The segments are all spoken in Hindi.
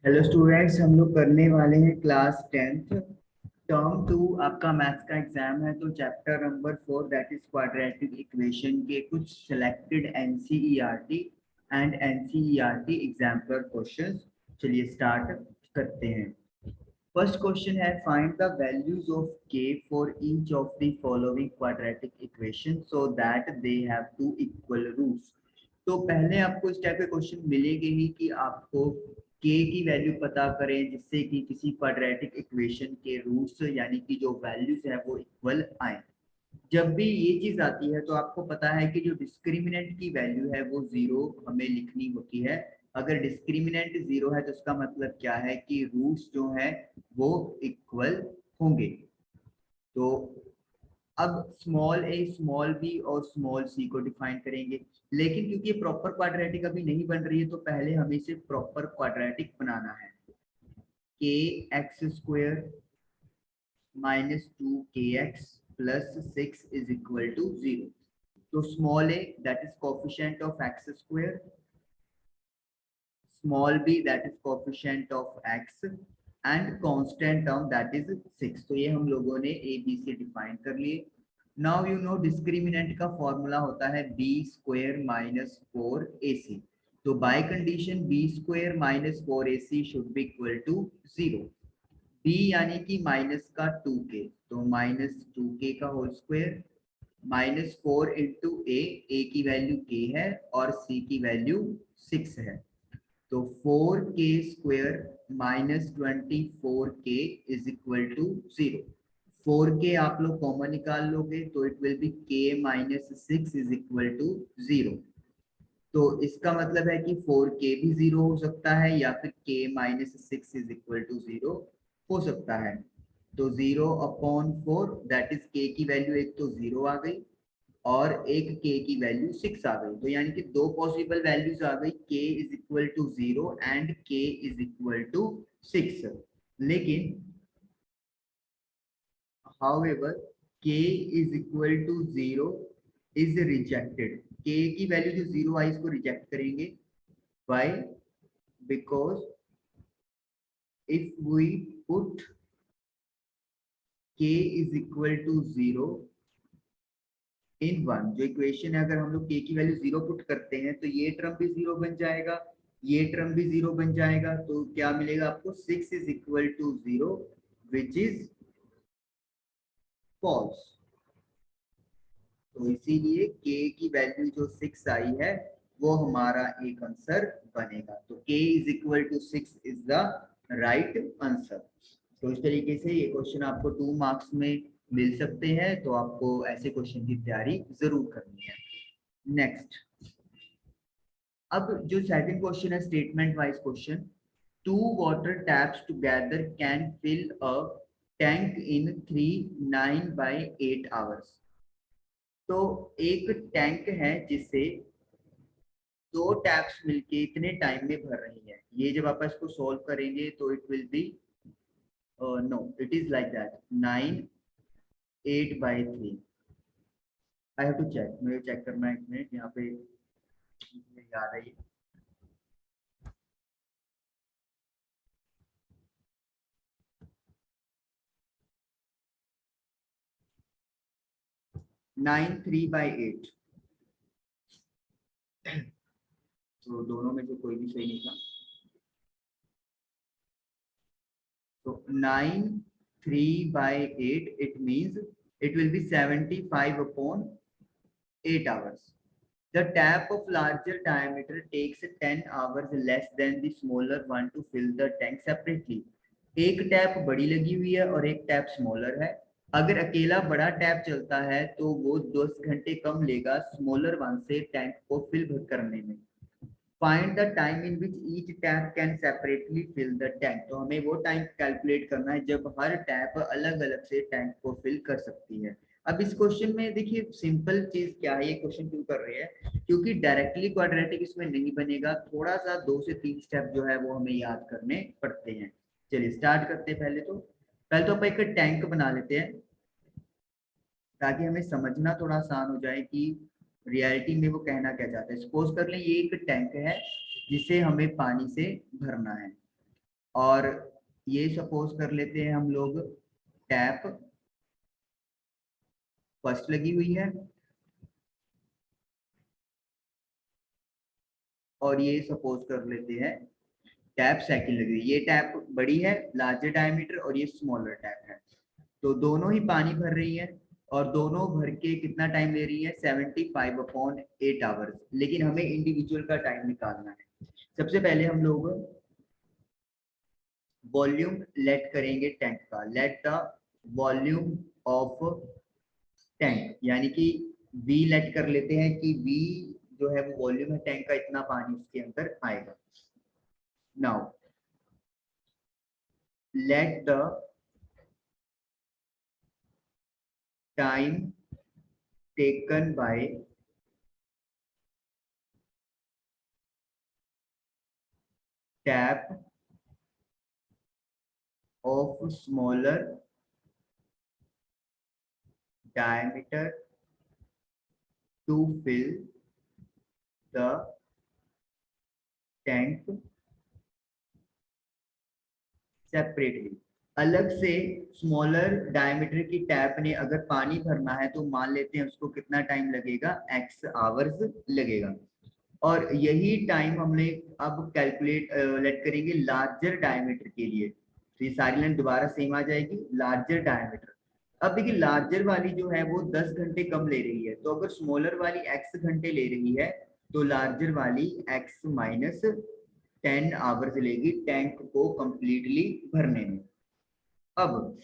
हेलो स्टूडेंट्स, हम लोग करने वाले हैं क्लास 10th टर्म 2। आपका मैथ्स का एग्जाम है तो chapter number 4 that is quadratic equation के कुछ selected NCERT and NCERT exemplar questions. चलिए स्टार्ट करते हैं। फर्स्ट क्वेश्चन है, find the values of k for each of the following quadratic equation so that they have two equal roots. तो पहले आपको इस टाइप के क्वेश्चन मिलेंगे ही कि आपको के की वैल्यू पता करें जिससे कि किसी क्वाड्रेटिक इक्वेशन के रूट्स यानी कि जो वैल्यूज है वो इक्वल आए। जब भी ये चीज आती है तो आपको पता है कि जो डिस्क्रिमिनेंट की वैल्यू है वो जीरो हमें लिखनी होती है। अगर डिस्क्रिमिनेंट जीरो है तो उसका मतलब क्या है कि रूट्स जो है वो इक्वल होंगे। तो अब स्मॉल ए स्मॉल बी और स्मॉल सी को डिफाइन करेंगे, लेकिन क्योंकि ये प्रॉपर क्वाड्रेटिक अभी नहीं बन रही है तो पहले हमें इसे प्रॉपर क्वाड्रेटिक बनाना है। K x square -2kx plus 6 is equal to 0। तो small a that is coefficient of x square, small b that is coefficient of x and constant term that is 6। तो ये हम लोगों ने a b से डिफाइन कर लिए। नाउ यू नो डिस्क्रिमिनेंट का फॉर्मूला होता है b स्क्वायर माइनस 4ac। तो by condition b square minus 4ac should be equal to 0। b यानी कि माइनस का 2k, तो -2k का होल स्क्वायर -4 इंटू ए की वैल्यू k है और c की वैल्यू 6 है। तो 4k square -24k is equal to 0। 4k आप लोग कॉमन निकाल लोगे तो it will be k -6 is equal to 0। तो इसका मतलब है कि 4k भी 0 हो सकता है या फिर k -6 इज इक्वल टू 0 हो सकता है। तो 0/4 दैट इज k की वैल्यू एक तो 0 आ गई और एक k की वैल्यू 6 आ गई। तो यानी कि दो पॉसिबल वैल्यूज आ गई, k is equal to 0 and k is equal to 6। लेकिन however k is equal to 0 is rejected। k की वैल्यू जो 0 आई इसको रिजेक्ट करेंगे। why? because if we put k is equal to 0 in one, जो इक्वेशन है अगर हम लोग k की वैल्यू 0 पुट करते हैं तो ये टर्म भी 0 बन जाएगा, ये टर्म भी 0 बन जाएगा। तो क्या मिलेगा आपको? 6 is equal to 0 which is false. तो इसीलिए k की वैल्यू जो 6 आई है वो हमारा एक आंसर बनेगा। तो k is equal to 6 is the right answer. तो इस तरीके से ये क्वेश्चन आपको 2 मार्क्स में मिल सकते हैं, तो आपको ऐसे क्वेश्चन की तैयारी जरूर करनी है। नेक्स्ट, अब जो सेकंड क्वेश्चन है statement wise question. Two water taps together can fill a tank in 9/8 hours. तो एक टैंक है जिसे दो टैप्स मिलके इतने टाइम में भर रही है। ये जब आप इसको सॉल्व करेंगे तो it will be no it is like that 9/8/3। I have to check, मुझे चेक करना है एक मिनट यहाँ पे। याद है ये 9/3/8। तो दोनों में से कोई भी सही नहीं था। तो 9/3/8 it means it will be 75/8 hours. The tap of larger diameter takes 10 hours less than the smaller one to fill the tank separately. एक टैप बड़ी लगी हुई है और एक टैप स्मॉलर है। अगर अकेला बड़ा टैप चलता है तो वो 10 घंटे कम लेगा स्मॉलर वन से टैंक को फिल करने में। Find the time in which each tap can separately fill the tank. तो हमें वो टाइम कैलकुलेट करना है जब हर टैप अलग अलग से टैंक को फिल कर सकती है। अब इस क्वेश्चन में देखिए सिंपल चीज क्या है, ये क्वेश्चन क्यों कर रहे हैं, क्योंकि डायरेक्टली क्वाड्रेटिक इसमें नहीं बनेगा, थोड़ा सा 2 से 3 स्टेप जो है वो हमें याद करने पड़ते हैं। चलिए स्टार्ट करते हैं। पहले तो अपन एक टैंक बना लेते हैं ताकि हमें समझना थोड़ा आसान हो जाए कि रियलिटी में वो कहना क्या चाहता है। सपोज कर लें ये एक टैंक है जिसे हमें पानी से भरना है। और ये सपोज कर लेते हैं हम लोग टैप फर्स्ट लगी हुई है और ये सपोज कर लेते हैं टैप सेकंड लगी हुई है। ये टैप बड़ी है, लार्जर डायमीटर, और ये स्मॉलर टैप है। तो दोनों ही पानी भर रही है और दोनों भर के कितना टाइम ले रही है, 75/8 आवर्स। लेकिन हमें इंडिविजुअल का टाइम निकालना है। सबसे पहले हम लोग वॉल्यूम लेट करेंगे टैंक का। Let the volume of tank, यानी कि वी लेट कर लेते हैं कि वी जो है वो वॉल्यूम है टैंक का, इतना पानी उसके अंदर आएगा। Now let the time taken by tap of smaller diameter to fill the tank separately। अलग से स्मॉलर डायमीटर की टैप ने अगर पानी भरना है तो मान लेते हैं उसको कितना टाइम लगेगा, x आवर्स लगेगा। और यही टाइम हमने अब कैलकुलेट लेट करेंगे लार्जर डायमीटर के लिए। तो ये सारी लाइन दोबारा सेम आ जाएगी, लार्जर डायमीटर। अब देखिए लार्जर वाली जो है वो 10 घंटे कम ले रही है, तो अगर स्मॉलर वाली x घंटे ले रही है तो लार्जर वाली x माइनस 10 आवर्स लेगी टैंक को कंप्लीटली भरने में। अब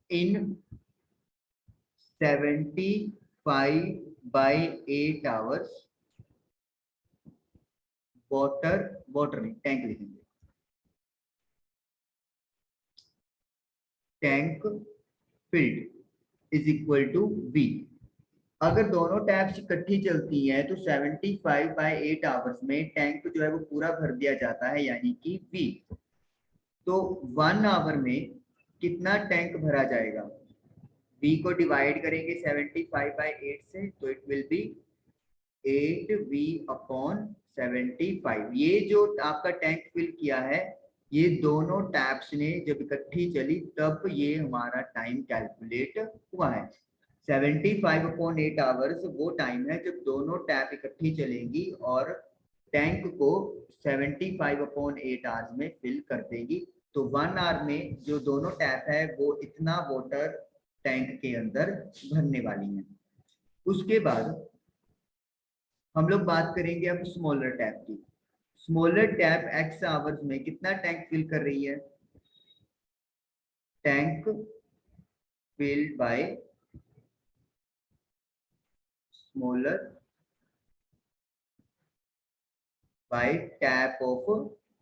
इन 75/8 आवर्स वाटर वाटर नहीं टैंक लिखेंगे, tank filled is equal to V. अगर दोनों टैप्स इकट्ठी चलती हैं तो 75/8 आवर्स में टैंक जो है वो पूरा भर दिया जाता है, यानी कि वी। तो 1 आवर में कितना टैंक भरा जाएगा, वी को डिवाइड करेंगे 75/8 से तो इट विल बी 8v/75। ये जो आपका टैंक फिल किया है, ये दोनों टैप्स ने जब इकट्ठी चली तब ये हमारा टाइम कैलकुलेट हुआ है। 75/8 आवर्स वो टाइम है जब दोनों टैप इकट्ठी चलेंगी और टैंक को 75/8 आवर्स में फिल कर देगी। तो 1 आवर में जो दोनों टैप है वो इतना वाटर टैंक के अंदर भरने वाली है। उसके बाद हम लोग बात करेंगे अब स्मॉलर टैप की। स्मॉलर टैप x आवर्स में कितना टैंक फिल कर रही है, tank filled bye smaller by tap of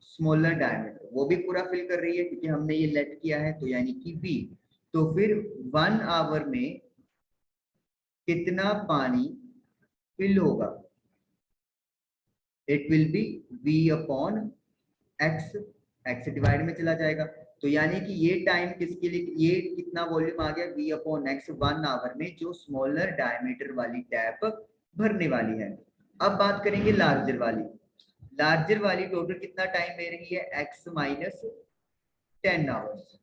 smaller diameter, वो भी पूरा फिल कर रही है क्योंकि हमने ये लेट किया है, तो यानी कि v। तो फिर 1 आवर में कितना पानी फिल होगा, it will B v/x, x divide में चला जाएगा। तो यानी कि ये टाइम किसके लिए, ये कितना वॉल्यूम आ गया, v/x 1 आवर में जो स्मॉलर डायमीटर वाली टैप भरने वाली है। अब बात करेंगे लार्जर वाली। लार्जर वाली टोटल कितना टाइम ले रही है, x माइनस 10 आवर्स।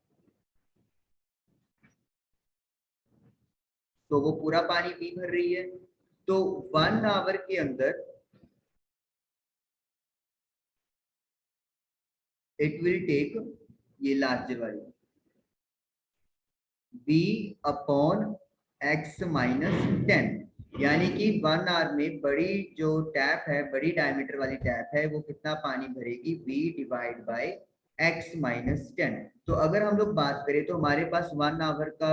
तो वो पूरा पानी पी भर रही है। तो 1 आवर के अंदर इट विल टेक, ये लार्जर वाली v/x-10, यानी कि 1 आवर में बड़ी जो टैप है, बड़ी डायमीटर वाली टैप है, वो कितना पानी भरेगी, v/x-10। तो अगर हम लोग बात करें तो हमारे पास 1 आवर का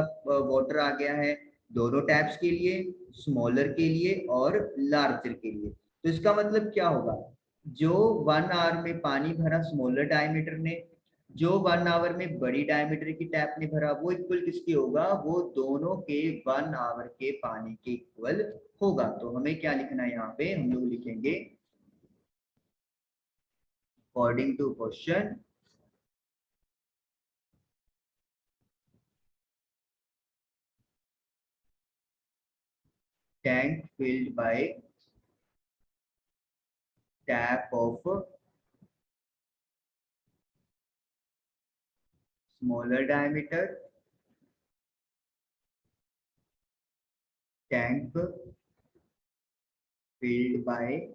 वाटर आ गया है दोनों टैप्स के लिए, स्मॉलर के लिए और लार्जर के लिए। तो इसका मतलब क्या होगा, जो 1 आवर में पानी भरा स्मॉलर डायमीटर ने, जो 1 आवर में बड़ी डायमीटर की टैप ने भरा, वो इक्वल किसके होगा, वो दोनों के 1 आवर के पानी के इक्वल होगा। तो हमें क्या लिखना है यहाँ पे, हम लोग लिखेंगे according to question tank filled by tap of smaller diameter tank filled by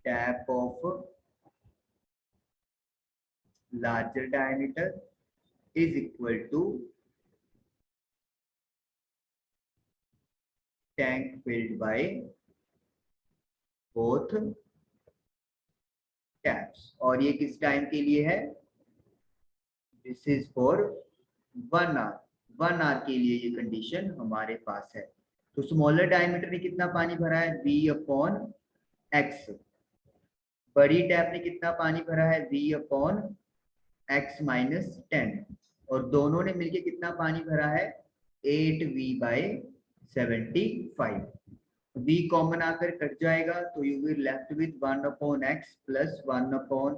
tap of larger diameter is equal to tank filled by both taps। और ये किस टाइम के लिए है? This is for 1 hour. 1 hour के लिए ये कंडीशन हमारे पास है। तो स्मॉलर डायमीटर ने कितना पानी भरा है? V upon x. बड़ी टैप ने कितना पानी भरा है? V upon x minus 10। और दोनों ने मिलके कितना पानी भरा है? 8V by 75। v कॉमन आकर कट जाएगा तो you will left with 1 upon x plus 1 upon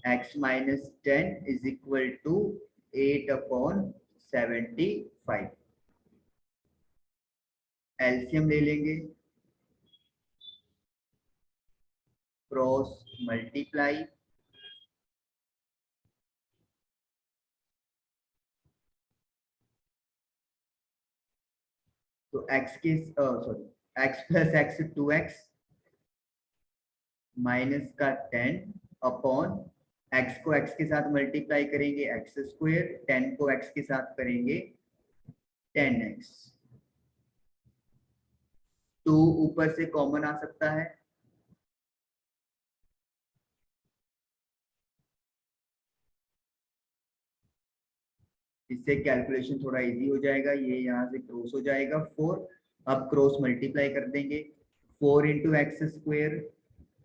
x minus 10 is equal to 8 upon 75। LCM ले लेंगे, क्रॉस मल्टीप्लाई, तो x के sorry x plus x 2x minus का 10 अपॉन x को x के साथ मल्टीप्लाई करेंगे एक्स स्क्वायर, 10 को x के साथ करेंगे 10x। 2 ऊपर से कॉमन आ सकता है, इससे कैलकुलेशन थोड़ा इजी हो जाएगा। ये यहाँ से क्रॉस हो जाएगा 4। अब क्रॉस मल्टीप्लाई कर देंगे, 4 into x square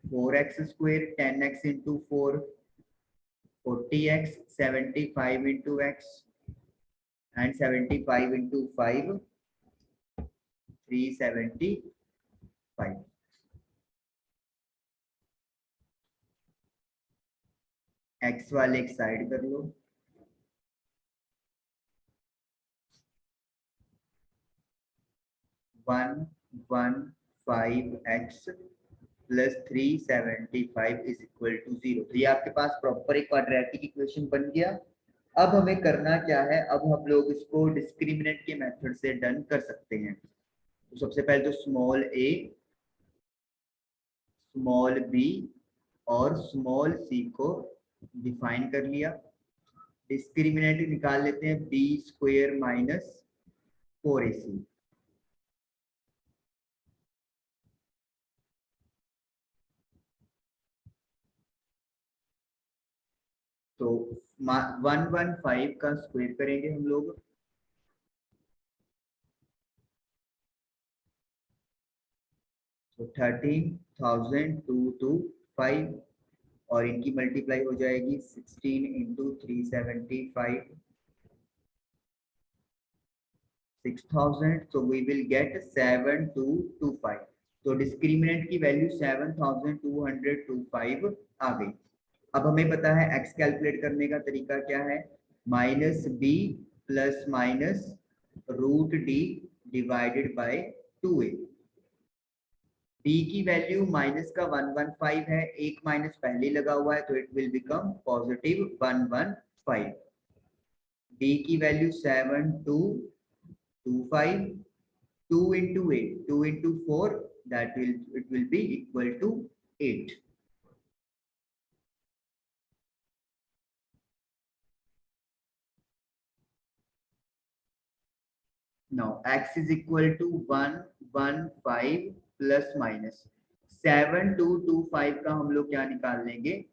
4x square, 10x into 4 40x, 75 into x and 75 into 5 375। x वाले एक साइड कर लो, 115x plus 375 is equal to 0। तो ये आपके पास प्रॉपर एक क्वाड्रेटिक इक्वेशन बन गया। अब हमें करना क्या है? अब हम लोग इसको डिस्क्रिमिनेंट के मेथड से डन कर सकते हैं। तो सबसे पहले तो स्मॉल a, स्मॉल b और स्मॉल c को डिफाइन कर लिया। डिस्क्रिमिनेंट निकाल लेते हैं, b स्क्वायर माइनस 4ac। तो 115 का स्क्वायर करेंगे हम लोग, तो 13,225 और इनकी मल्टीप्लाई हो जाएगी 16 इंटू 375 6000। तो वी विल गेट 7225। तो डिस्क्रिमिनेंट की वैल्यू 7225 आ गई। अब हमें पता है x कैलकुलेट करने का तरीका क्या है? Minus b plus minus root D divided by 2a। b की वैल्यू माइनस का 115 है, एक माइनस पहले लगा हुआ है तो it will become positive 115। d की value 7225, 2 into 8, 2 into 4, that it will be equal to 8। Now x is equal to 115 plus minus 7225 का हम लोग क्या निकाल लेंगे?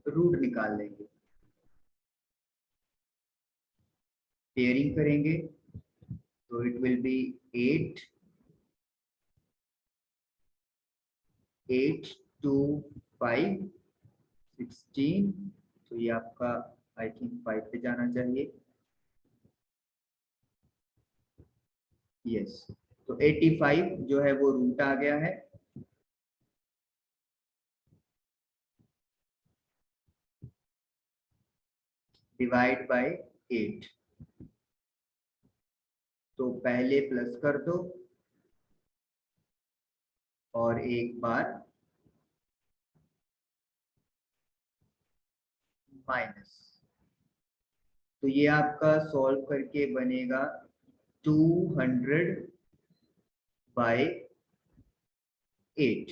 रूट निकाल लेंगे। पेयरिंग करेंगे तो इट विल बी 8 8 2 5 16। तो ये आपका आई थिंक 5 पे जाना चाहिए, यस। तो 85 जो है वो रूट आ गया है, डिवाइड बाय 8। तो पहले प्लस कर दो और एक बार माइनस, तो ये आपका सॉल्व करके बनेगा 200/8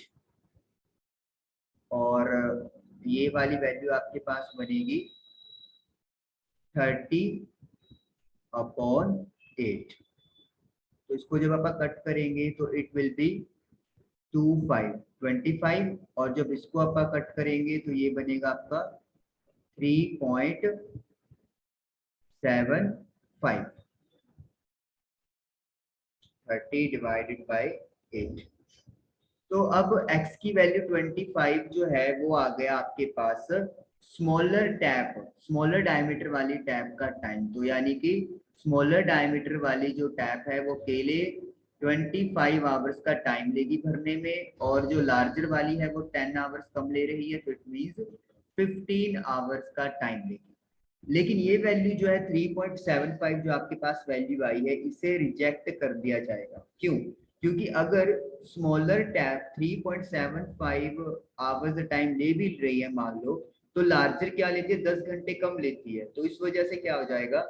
और ये वाली वैल्यू आपके पास बनेगी 30/8। तो इसको जब आप कट करेंगे तो इट विल बी 25 और जब इसको आप कट करेंगे तो ये बनेगा आपका 3.75। 30/8। तो अब x की वैल्यू 25 जो है वो आ गया आपके पास स्मॉलर डायमीटर वाली टैप का टाइम। तो यानी कि स्मॉलर डायमीटर वाली जो टैप है वो अकेले 25 आवर्स का टाइम लेगी भरने में, और जो लार्जर वाली है वो 10 आवर्स कम ले रही है, तो इट मींस 15 आवर्स का टाइम लेगी। लेकिन ये वैल्यू जो है 3.75 जो आपके पास वैल्यू आई है, इसे रिजेक्ट कर दिया जाएगा। क्यों? क्योंकि अगर स्मॉलर टैप 3.75 आवर्स टाइम ले भी रही है मान लो, तो लार्जर क्या लेती है, 10 घंटे कम लेती है। तो इस वजह से क्या हो जाएगा,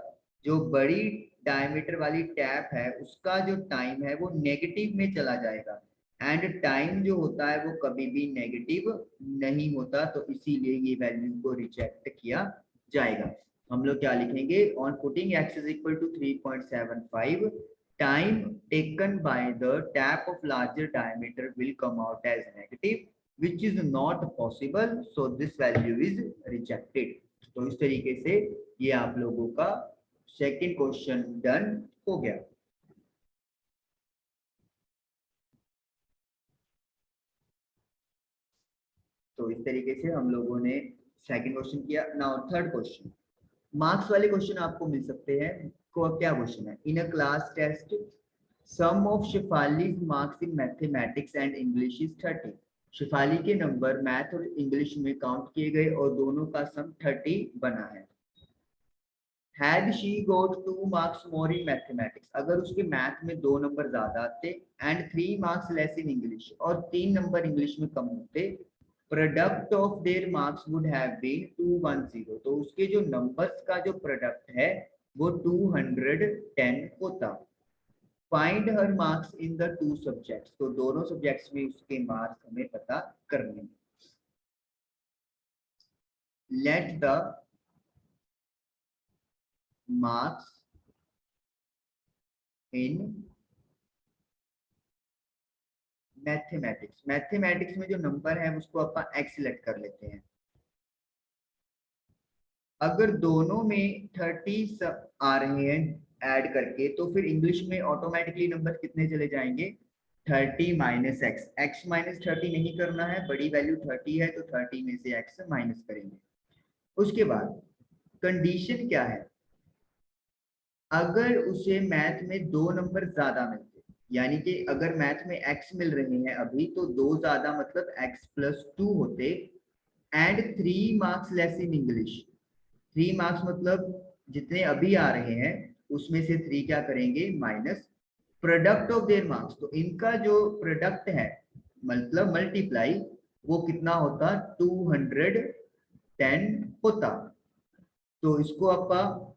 जो बड़ी डायमीटर वाली टैप है उसका जो टाइम है वो नेगेटिव में चला जाएगा, एंड टाइम जो होता है वो कभी भी नेगेटिव नहीं होता। तो इसीलिए ये वैल्यू को रिजेक्ट किया जाएगा। हम लोग क्या लिखेंगे, on putting x is equal to 3.75 time taken by the tap of larger diameter will come out as negative, which is not possible, so this value is rejected। तो इस तरीके से ये आप लोगों का सेकंड क्वेश्चन डन हो गया। तो इस तरीके से हम लोगों ने सेकंड क्वेश्चन किया। नाउ थर्ड क्वेश्चन, मार्क्स वाले क्वेश्चन आपको मिल सकते हैं। क्या क्वेश्चन है, in a class test sum of Shefali's marks in mathematics and English is 30। Shefali के नंबर मैथ और इंग्लिश में काउंट किए गए और दोनों का सम 30 बना है। Had she got 2 marks more in mathematics, अगर उसके मैथ में 2 नंबर ज्यादा आते and 3 marks less in English और 3 नंबर इंग्लिश में कम होते, product of their marks would have been 210। तो उसके जो नंबर्स का जो प्रोडक्ट है वो 210 होता। Find her marks in the 2 subjects, तो दोनों सब्जेक्ट्स में उसके मार्क्स हमें पता करने। Let the marks in mathematics में जो नंबर है उसको अपन x सिलेक्ट कर लेते हैं। अगर दोनों में 30 आ रहे हैं ऐड करके, तो फिर इंग्लिश में ऑटोमेटिकली नंबर कितने चले जाएंगे, 30 माइनस एक्स। एक्स माइनस 30 नहीं करना है, बड़ी वैल्यू 30 है तो 30 में से एक्स माइनस करेंगे। उसके बाद कंडीशन क्या है, अगर उसे मैथ में 2 नंबर ज्यादा मिलते, यानी कि अगर मैथ में x मिल रहे हैं अभी, तो 2 ज्यादा मतलब x+2 होते, and 3 marks less in English. 3 marks मतलब जितने अभी आ रहे हैं उसमें से 3 क्या करेंगे, minus. Product of their marks, तो इनका जो प्रोडक्ट है मतलब मल्टीप्लाई, वो कितना होता, 210 होता। तो इसको आप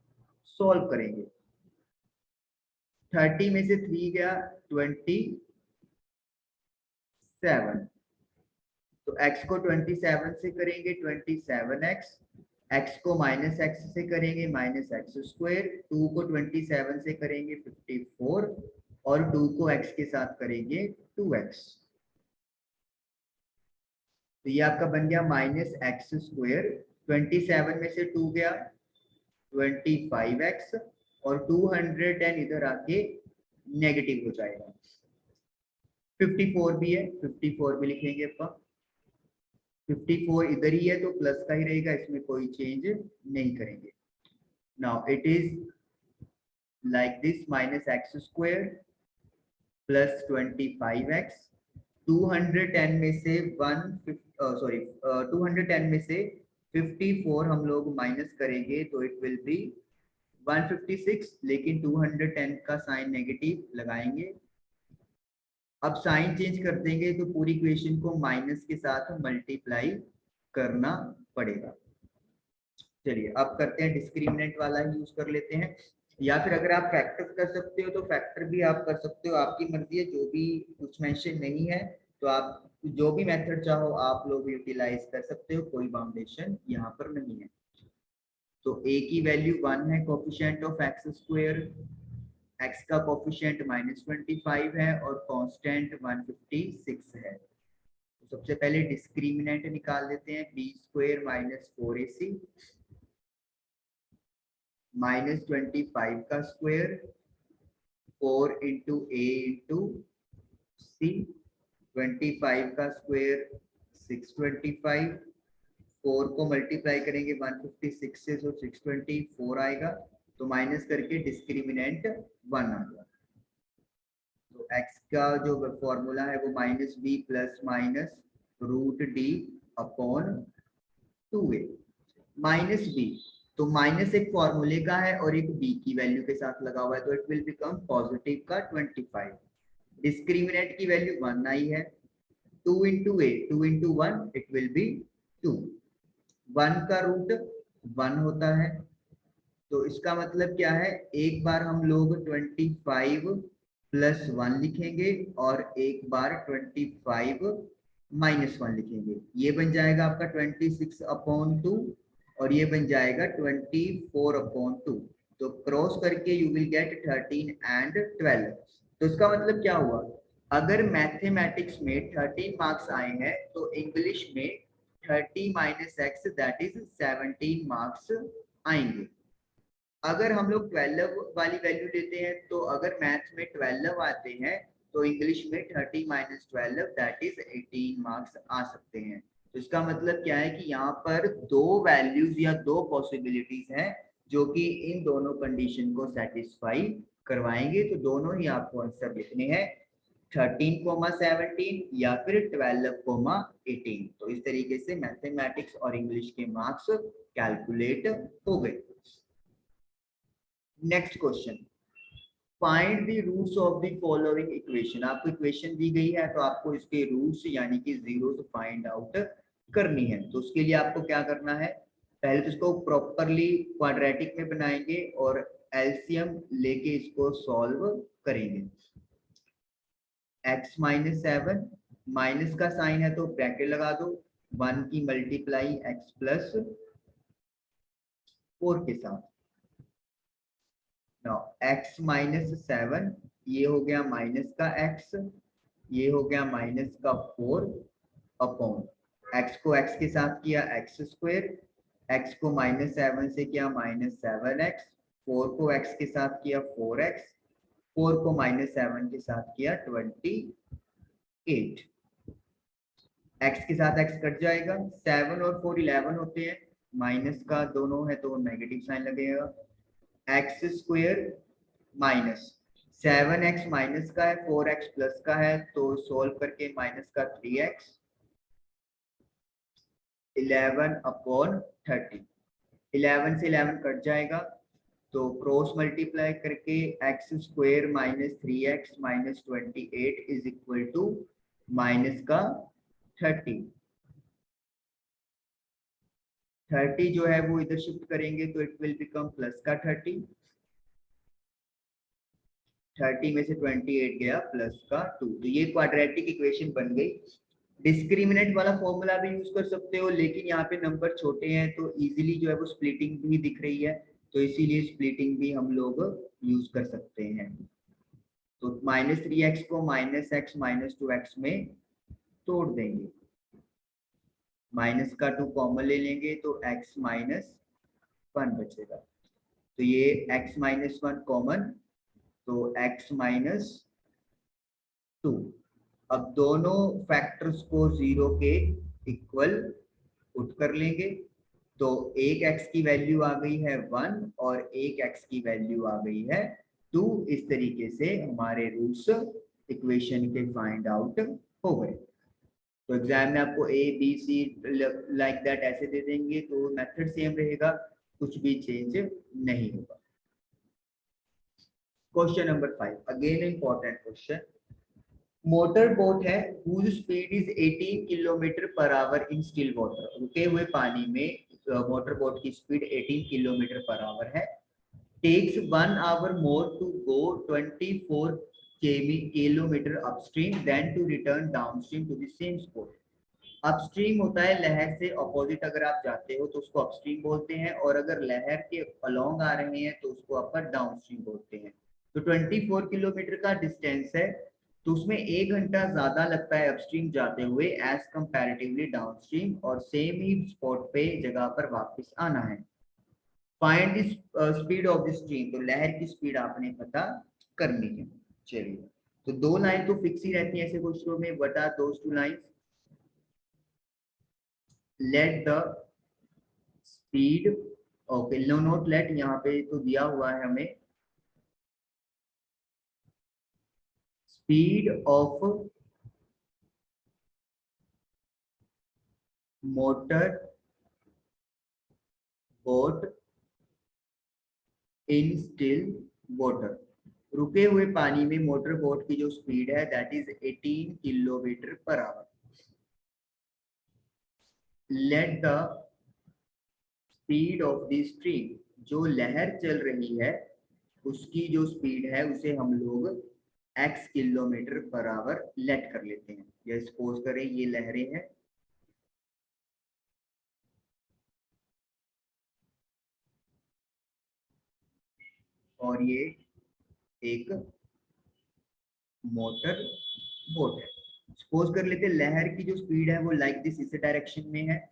सॉल्व करेंगे। 30 में से 3 गया 27, तो x को 27 से करेंगे 27x, x को माइनस एक्स से करेंगे माइनस एक्स स्क्वायर, 2 को 27 से करेंगे 54 और 2 को x के साथ करेंगे 2x। तो ये आपका बन गया माइनस एक्स स्क्वायर, 27 में से 2 गया 25x और 210 इधर आके नेगेटिव हो जाएगा। 54 भी है, 54 भी लिखेंगे अपन। 54 इधर ही है तो प्लस का ही रहेगा, इसमें कोई चेंज नहीं करेंगे। Now it is like this, minus x square plus 25x, 210 में से 210 में से 54 हम लोग माइनस करेंगे तो इट विल बी 156, लेकिन 210 का साइन नेगेटिव लगाएंगे। अब साइन चेंज कर देंगे तो पूरी इक्वेशन को माइनस के साथ मल्टीप्लाई करना पड़ेगा। चलिए अब करते हैं डिस्क्रिमिनेंट वाला ही यूज कर लेते हैं, या फिर अगर आप फैक्टर कर सकते हो तो फैक्टर भी आप कर सकते हो, आपकी मर्जी है। जो भी कुछ मेंशन नहीं है तो आप जो भी मेथड चाहो आप लोग यूटिलाइज कर सकते हो, कोई बाउंडेशन यहाँ पर नहीं है। तो a की वैल्यू 1 है, coefficient of x square, x का कोफिशिएंट -25 है और कांस्टेंट 156 है। तो सबसे पहले डिस्क्रिमिनेंट निकाल देते हैं, b स्क्वायर -4ac -25 का स्क्वायर 4 इंटू ए इंटू सी, 25 का स्क्वायर 625, 4 को मल्टीप्लाई करेंगे 156 से तो 624 आएगा, तो माइनस करके डिस्क्रिमिनेंट 1 आ गया। तो x का जो फॉर्मूला है वो -b plus minus √d upon 2a -b। तो माइनस एक फॉर्मूले का है और एक b की वैल्यू के साथ लगा हुआ है, तो इट विल बिकम पॉजिटिव का 25। डिस्क्रिमिनेंट की वैल्यू 1 आई है, 2 into A 2 into 1 it will B 2, 1 का रूट 1 होता है। तो इसका मतलब क्या है, एक बार हम लोग 25 प्लस 1 लिखेंगे और एक बार 25 माइनस 1 लिखेंगे। ये बन जाएगा आपका 26 अपॉन 2 और ये बन जाएगा 24 अपॉन 2। तो क्रॉस करके यू विल गेट 13 एंड 12। तो इसका मतलब क्या हुआ, अगर मैथमेटिक्स में 13 मार्क्स आए हैं तो इंग्लिश में 30 minus x that is 17 marks आएंगे। अगर हम लोग 12 वाली वैल्यू लेते हैं तो अगर मैथ्स में 12 आते हैं तो इंग्लिश में 30 माइनस 12 दैट इज 18 मार्क्स आ सकते हैं। तो इसका मतलब क्या है कि यहाँ पर दो वैल्यूज या दो पॉसिबिलिटीज हैं जो कि इन दोनों कंडीशन को सेटिस्फाई करवाएंगे। तो दोनों ही आपको आंसर लिखने हैं, 13,17 या फिर 12,18। तो इस तरीके से मैथमेटिक्स और इंग्लिश के मार्क्स कैलकुलेट हो गए। Next question, find the roots of the following equation. आपको इक्वेशन दी गई है तो आपको इसके रूट्स यानी कि जीरोस फाइंड आउट करनी है। तो उसके लिए आपको क्या करना है, पहले तो इसको प्रॉपरली क्वाड्रेटिक में बनाएंगे और एलसीएम लेके इसको सॉल्व करेंगे। x -7 माइनस का साइन है तो ब्रैकेट लगा दो, 1 की मल्टीप्लाई x प्लस 4 के साथ। नाउ x -7 ये हो गया माइनस का x, ये हो गया माइनस का 4 अपॉन x को x के साथ किया x स्क्वायर, x को -7 से किया -7x, 4 को x के साथ किया 4x, 4 को -7 के साथ किया 28। x के साथ x कट जाएगा, 7 और 4 11 होते हैं, माइनस का दोनों है तो नेगेटिव साइन लगेगा। X square minus 7x minus का है, 4x प्लस का है, तो सोल्व करके माइनस का 3x 11 अपॉन 30, 11 से 11 कट जाएगा तो क्रॉस मल्टीप्लाई करके x square -3x -28 is equal to minus का 30। 30 जो है वो इधर शिफ्ट करेंगे तो इट विल बिकम प्लस का 30, 30 में से 28 गया प्लस का 2। तो ये क्वाड्रेटिक इक्वेशन बन गई। डिस्क्रिमिनेंट वाला फॉर्मूला भी यूज कर सकते हो, लेकिन यहाँ पे नंबर छोटे हैं तो इजीली जो है वो स्प्लिटिंग भी दिख रही है, तो इसीलिए स्प्लिटिंग भी हम लोग यूज कर सकते हैं। तो -3x को -x -2x में तोड़ देंगे, माइनस का 2 कॉमन ले लेंगे तो x -1 बचेगा। तो ये x -1 कॉमन तो x -2। अब दोनों फैक्टर्स को 0 के इक्वल पुट कर लेंगे, तो एक x की वैल्यू आ गई है 1 और एक x की वैल्यू आ गई है 2। इस तरीके से हमारे रूट्स इक्वेशन के फाइंड आउट हो गए। तो एग्जाम में आपको a b c like that ऐसे दे देंगे तो मेथड सेम रहेगा, कुछ भी चेंज नहीं होगा। Question number 5, again important question. Motor boat है whose speed is 18 kilometre per hour in still water. रुके हुए पानी में मोटर बोट की स्पीड 18 किलोमीटर पर आवर है। Takes 1 hour more to go 24 kilometre upstream then to return downstream to the same spot. Upstream होता है लहर से अपोजिट, अगर आप जाते हो तो उसको अपस्ट्रीम बोलते हैं, और अगर लहर के अलोंग आ रहे हैं तो उसको अपर डाउनस्ट्रीम बोलते हैं। तो 24 किलोमीटर का डिस्टेंस है, तो उसमें 1 घंटा ज्यादा लगता है अपस्ट्रीम जाते हुए एज कंपैरेटिवली डाउनस्ट्रीम, और सेम ही स्पॉट पे जगह पर वापस आना है। Find the speed of the stream, तो लहर की स्पीड आपने पता करनी है। चलिए, तो दो लाइन तो फिक्स ही रहती है ऐसे क्वेश्चनों में, what are those two lines? Let the speed, okay no not let, यहाँ पे तो दिया हुआ है हमें speed of motor boat in still water. रुके हुए पानी में मोटर बोट की जो स्पीड है that is 18 kilometre per hour. Late the speed of the stream, जो लहर चल रही है उसकी जो स्पीड है उसे हम लोग x kilometre per hour let कर लेते हैं। या सपोज करें ये लहरें हैं, और ये एक मोटर बोट है। सपोज कर लेते हैं लहर की जो स्पीड है वो लाइक दिस इस डायरेक्शन में है,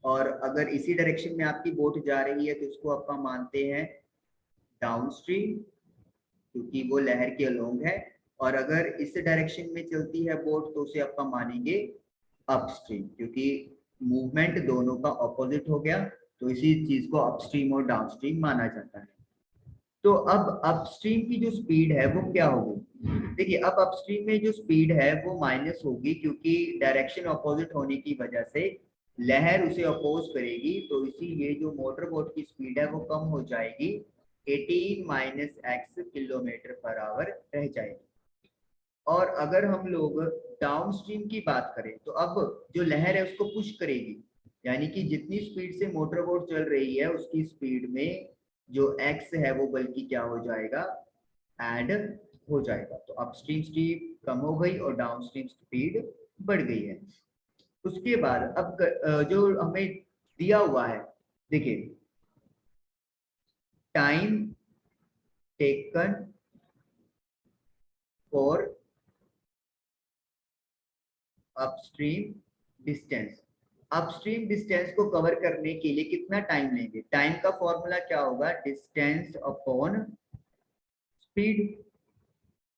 और अगर इसी डायरेक्शन में आपकी बोट जा रही है तो इसको आप मानते हैं डाउनस्ट्रीम, क्योंकि वो लहर के अलोंग है। और अगर इस डायरेक्शन में चलती है बोट तो उसे आप मानेंगे अपस्ट्रीम, क्योंकि मूवमेंट दोनों का ऑपोजिट हो गया, तो इसी चीज को अपस्ट्रीम और डाउनस्ट्रीम माना जाता है। तो अब अपस्ट्रीम की जो स्पीड है वो क्या होगी? देखिए, अब अपस्ट्रीम में जो स्पीड है वो माइनस होगी, क्योंकि डायरेक्शन ऑपोजिट होने की वजह से लहर उसे अपोज करेगी, तो इसीलिए जो मोटर बोट की स्पीड है वो कम हो जाएगी, 18 minus x kilometre per our रह जाएगी। और अगर हम लोग डाउनस्ट्रीम की बात करें तो अब जो लहर है उसको पुश करेगी, यानी कि जितनी स्पीड से मोटर बोट चल रही है उसकी स्पीड में जो एक्स है वो बल्कि क्या हो जाएगा, ऐड हो जाएगा। तो अपस्ट्रीम स्पीड कम हो गई और डाउनस्ट्रीम स्पीड बढ़ गई है। उसके बाद अब जो हमें दिया हुआ है, देखिए time taken for upstream distance. Upstream distance को कवर करने के लिए कितना टाइम लेंगे? टाइम का फॉर्मूला क्या होगा? Distance upon speed.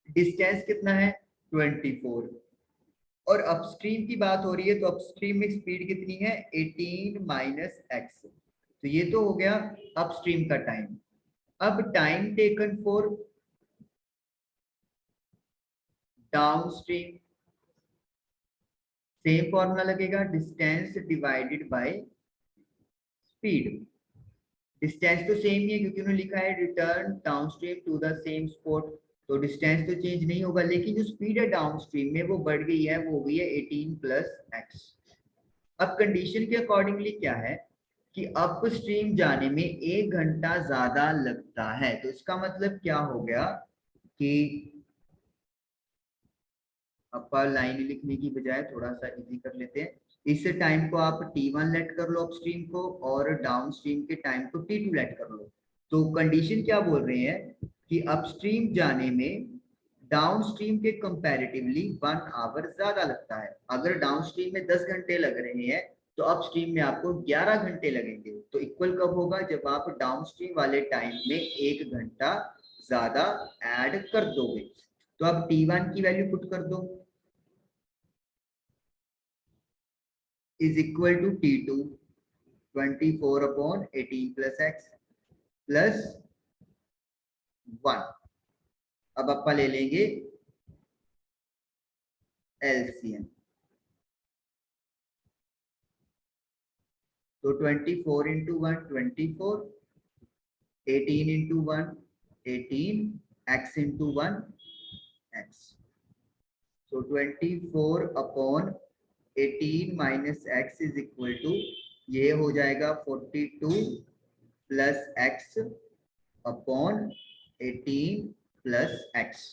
डिस्टेंस कितना है? 24, और अपस्ट्रीम की बात हो रही है तो अपस्ट्रीम में स्पीड कितनी है? 18 माइनस एक्स। तो ये तो हो गया अपस्ट्रीम का टाइम। अब time taken for downstream, same formula लगेगा, distance divided by speed. Distance तो सेम ही है क्योंकि उन्होंने लिखा है return downstream to the same spot, तो डिस्टेंस तो चेंज नहीं होगा, लेकिन जो स्पीड है डाउनस्ट्रीम में वो बढ़ गई है, वो हो गई है 18 प्लस एक्स। अब कंडीशन के अकॉर्डिंगली क्या है कि अपस्ट्रीम जाने में 1 घंटा ज्यादा लगता है, तो इसका मतलब क्या हो गया कि अपर लाइन लिखने की बजाय थोड़ा सा इजी कर लेते हैं, इस टाइम को आप T1 लेट कर लो अपस्ट्रीम को, और डाउनस्ट्रीम के टाइम को T2 लेट कर लो। तो कंडीशन क्या बोल रहे हैं कि अपस्ट्रीम जाने में डाउनस्ट्रीम के कंपैरेटिवली 1 आवर ज्यादा लगता है। अगर डाउनस्ट्रीम में 10 घंटे लग रहे हैं तो अपस्ट्रीम में आपको 11 घंटे लगेंगे। तो इक्वल कब होगा? जब आप डाउनस्ट्रीम वाले टाइम में 1 घंटा ज्यादा ऐड कर दोगे। तो अब T1 की वैल्यू पुट कर दो, is equal to T2 24 upon 18 plus x plus 1। अब अपन ले लेंगे LCM, तो 24 into 1 24, 18 into 1 18, x into 1 x। So 24 upon 18 minus x is equal to ये हो जाएगा 42 plus x upon 18 plus x.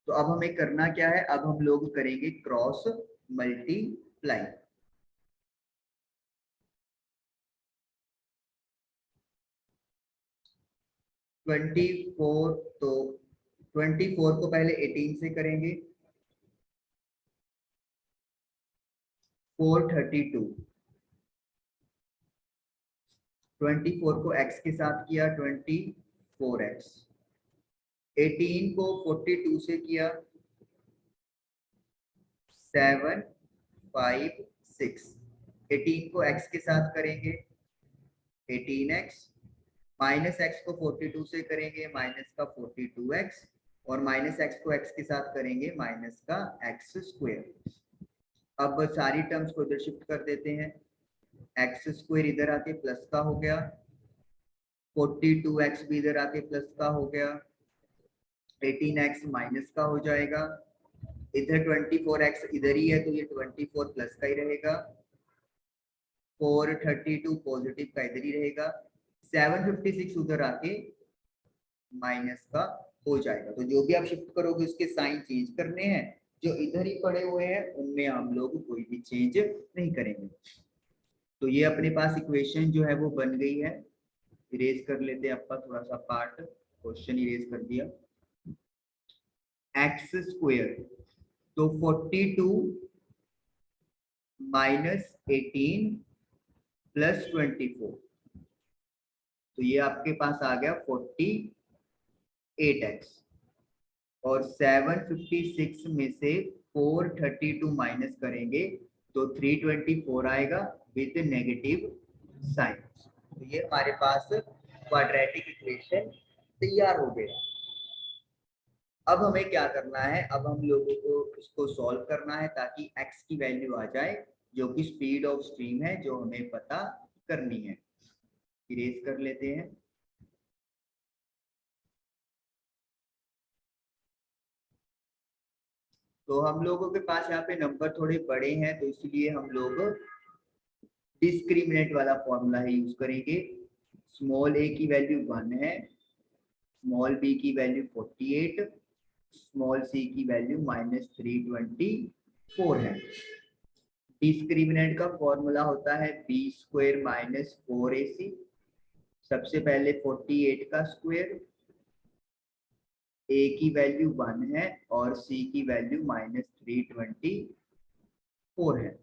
तो अब हमें करना क्या है, अब हम लोग करेंगे क्रॉस मल्टीप्लाई। ट्वेंटी फोर, तो 24 को पहले 18 से करेंगे, 432। 24 को x के साथ किया 24x, 18 को 42 से किया 756, 18 को x के साथ करेंगे 18x, माइनस एक्स को 42 से करेंगे माइनस का 42x, और माइनस एक्स को x के साथ करेंगे माइनस का एक्स स्क्वायर। अब सारी टर्म्स को इधर शिफ्ट कर देते हैं, एक्स स्क्वायर इधर आके प्लस का हो गया, 42x भी इधर आके प्लस का हो गया, 18x माइनस का हो जाएगा, इधर 24x इधर ही है तो ये 24 प्लस का ही रहेगा, 432 पॉजिटिव का इधर ही रहेगा, 756 उधर आके माइनस का हो जाएगा। तो जो भी आप शिफ्ट करोगे उसके साइन चेंज करने हैं, जो इधर ही पड़े हुए हैं उनमें हम लोग कोई भी चेंज नहीं करेंगे। तो ये अपने पास इक्वेशन जो है वो बन गई है। इरेज कर लेते हैं आपका थोड़ा सा पार्ट, क्वेश्चन इरेज कर दिया। एक्स स्क्वायर, तो 42 माइनस 18 प्लस 24, तो ये आपके पास आ गया 48x, और 756 में से 432 माइनस करेंगे तो 324 आएगा विद नेगेटिव साइन। तो ये हमारे पास क्वाड्रेटिक इक्वेशन तैयार हो गया। अब हमें क्या करना है, अब हम लोगों को इसको सॉल्व करना है ताकि x की वैल्यू आ जाए जो कि स्पीड ऑफ स्ट्रीम है, जो हमें पता करनी है। इरेज कर लेते हैं। तो हम लोगों के पास यहाँ पे नंबर थोड़े बड़े हैं तो इसलिए हम लोग डिस्क्रिमिनेंट वाला फॉर्मूला ही यूज करेंगे। स्मॉल a की वैल्यू 1 है, स्मॉल b की वैल्यू 48, स्मॉल c की वैल्यू -324 है। डिस्क्रिमिनेंट का फॉर्मूला होता है b स्क्वायर माइनस 4ac। सबसे पहले 48 का स्क्वायर, a की वैल्यू 1 है और c की वैल्यू -324 है।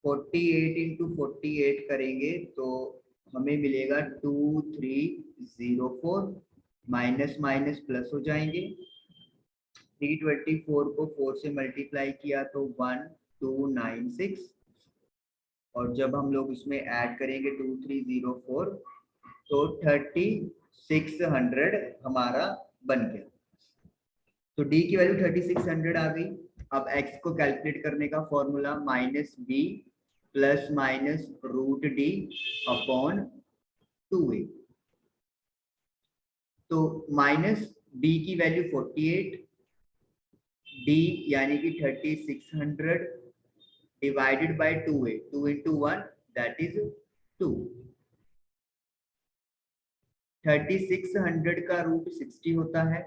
48 इंटू 48 करेंगे तो हमें मिलेगा 2304, माइनस माइनस प्लस हो जाएंगे। 324 को 4 से मल्टीप्लाई किया तो 1296, और जब हम लोग इसमें ऐड करेंगे 2304 तो 3600 हमारा बन गया। तो d की वैल्यू 3600 आ गई। अब x को कैलकुलेट करने का formula -b plus minus √d upon 2a। तो माइनस b की वैल्यू 48, d यानी कि 3600 divided by 2a, 2 into 1 that is 2। 3600 का रूट 60 होता है,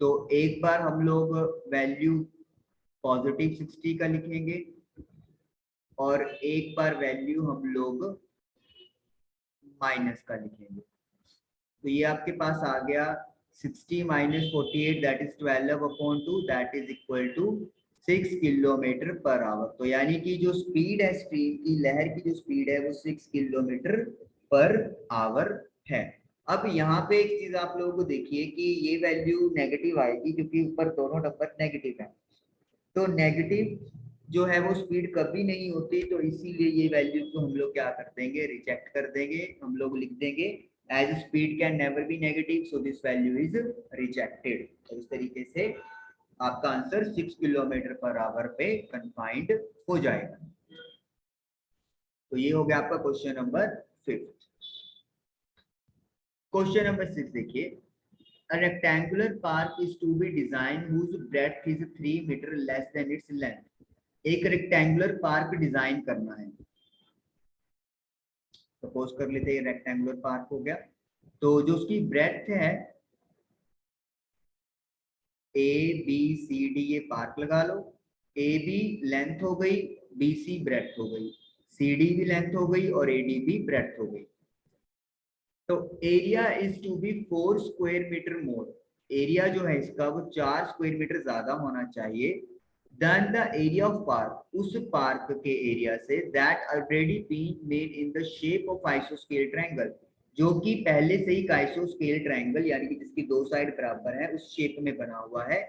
तो एक बार हम लोग वैल्यू पॉजिटिव 60 का लिखेंगे और एक बार वैल्यू हम लोग माइनस का लिखेंगे। तो ये आपके पास आ गया 60 minus 48 that is 12/2 that is equal to 6 kilometre per hour. तो यानी कि जो स्पीड है स्ट्रीम की, लहर की जो स्पीड है वो 6 किलोमीटर पर आवर है। अब यहाँ पे एक चीज आप लोगों को देखिए कि ये वैल्यू नेगेटिव आएगी क्योंकि ऊपर दोनों नंबर नेगेटिव है। तो नेगेटिव जो है वो स्पीड कभी नहीं होती, तो इसीलिए ये वैल्यू को हम लोग क्या कर देंगे, रिजेक्ट कर देंगे। हम लोग लिख देंगे as speed can never be negative so this value is rejected. तो इस तरीके से आपका आंसर 6 किलोमीटर पर आवर पे कन्फाइंड हो जाएगा। तो ये हो गया आपका क्वेश्चन नंबर 5। क्वेश्चन नंबर 6 देखिए, a rectangular park is to be designed whose breadth is 3 meter less than its length. एक रेक्टेंगुलर पार्क डिजाइन करना है। सपोज कर लेते हैं रेक्टेंगुलर पार्क हो गया, तो जो उसकी ब्रेड्थ है ए बी सी डी, ये पार्क लगा लो। ए बी लेंथ हो गई, बी सी ब्रेड्थ हो गई, सी डी भी लेंथ हो गई और ए डी भी ब्रेड्थ हो गई। तो area is to be 4 square metre more. Area जो है इसका वो 4 स्क्वायर मीटर ज्यादा होना चाहिए then the area of park, उस पार्क के एरिया से that already been made in the shape of आइसोस्केल ट्रायंगल, जो कि पहले से ही आइसोस्केल ट्रायंगल यानी कि जिसकी दो साइड बराबर है उस शेप में बना हुआ है।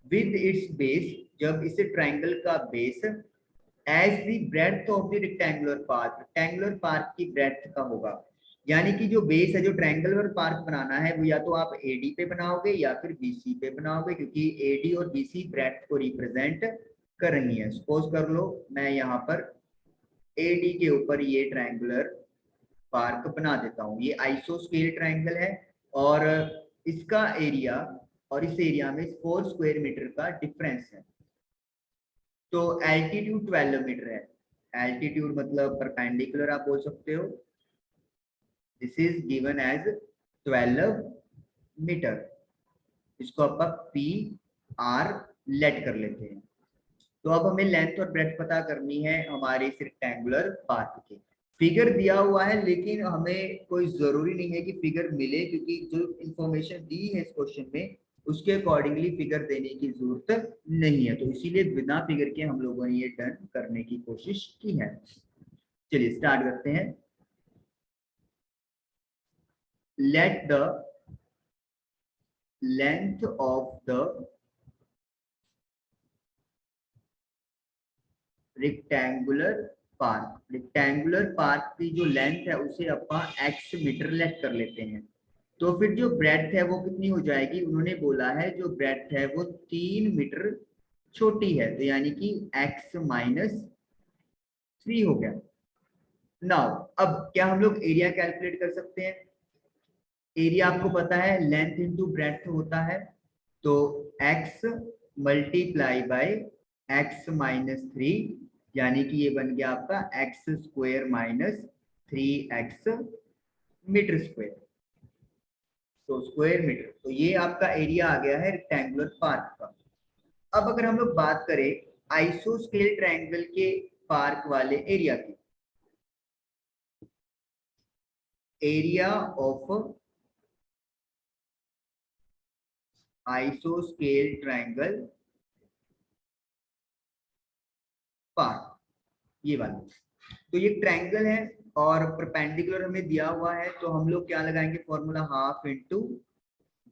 विद इट्स बेस, जब इस ट्रायंगल का base as the breadth of the rectangular park, rectangular park की ब्रेड्थ का होगा। यानी कि जो बेस है, जो ट्रायंगुलर पार्क बनाना है वो या तो आप एडी पे बनाओगे या फिर बीसी पे बनाओगे, क्योंकि एडी और बीसी ब्रेड्थ को रिप्रेजेंट कर रही है। सपोज कर लो मैं यहाँ पर एडी के ऊपर ये ट्रायंगुलर पार्क बना देता हूँ। ये आइसोस्केल ट्रायंगल है और इसका एरिया और इस एरिया में 4 स्क्वायर मीटर का डिफरेंस है। तो एल्टीट्यूड 12 मीटर है। एल्टीट्यूड मतलब परपेंडिकुलर आप बोल सकते हो। This is given as 12 metre. इसको आप पी आर लेट कर लेते हैं। तो अब हमें लेंथ और ब्रेड्थ पता करनी है हमारे इस रेक्टेंगुलर पार्क के। फिगर दिया हुआ है लेकिन हमें कोई जरूरी नहीं है कि फिगर मिले, क्योंकि जो इंफॉर्मेशन दी है इस क्वेश्चन में उसके अकॉर्डिंगली फिगर देने की जरूरत नहीं है। तो इसीलिए बिना फिगर के हम लोगों ने ये डन करने की कोशिश की है। चलिए स्टार्ट करते हैं। Let the length of the rectangular park, rectangular park की जो लेंथ है उसे अपन x मीटर लेट कर लेते हैं। तो फिर जो ब्रेड्थ है वो कितनी हो जाएगी, उन्होंने बोला है जो ब्रेड्थ है वो 3 मीटर छोटी है, तो यानी कि x माइनस 3 हो गया। नाउ अब क्या हम लोग एरिया कैलकुलेट कर सकते हैं? एरिया आपको पता है लेंथ इंटू ब्रेड्थ होता है, तो x multiply by x minus 3, यानी कि ये बन गया आपका x square minus 3x metre square, तो स्क्वायर मीटर। तो ये आपका एरिया आ गया है रेक्टेंगुलर पार्क का। अब अगर हम लोग बात करें आइसोस्केल ट्रायंगल के पार्क वाले एरिया की, एरिया ऑफ आइसोस्केल ट्रायंगल पार्क, ये वाला। तो ये ट्रायंगल है और परपेंडिकुलर हमें दिया हुआ है, तो हम लोग क्या लगाएंगे formula, half into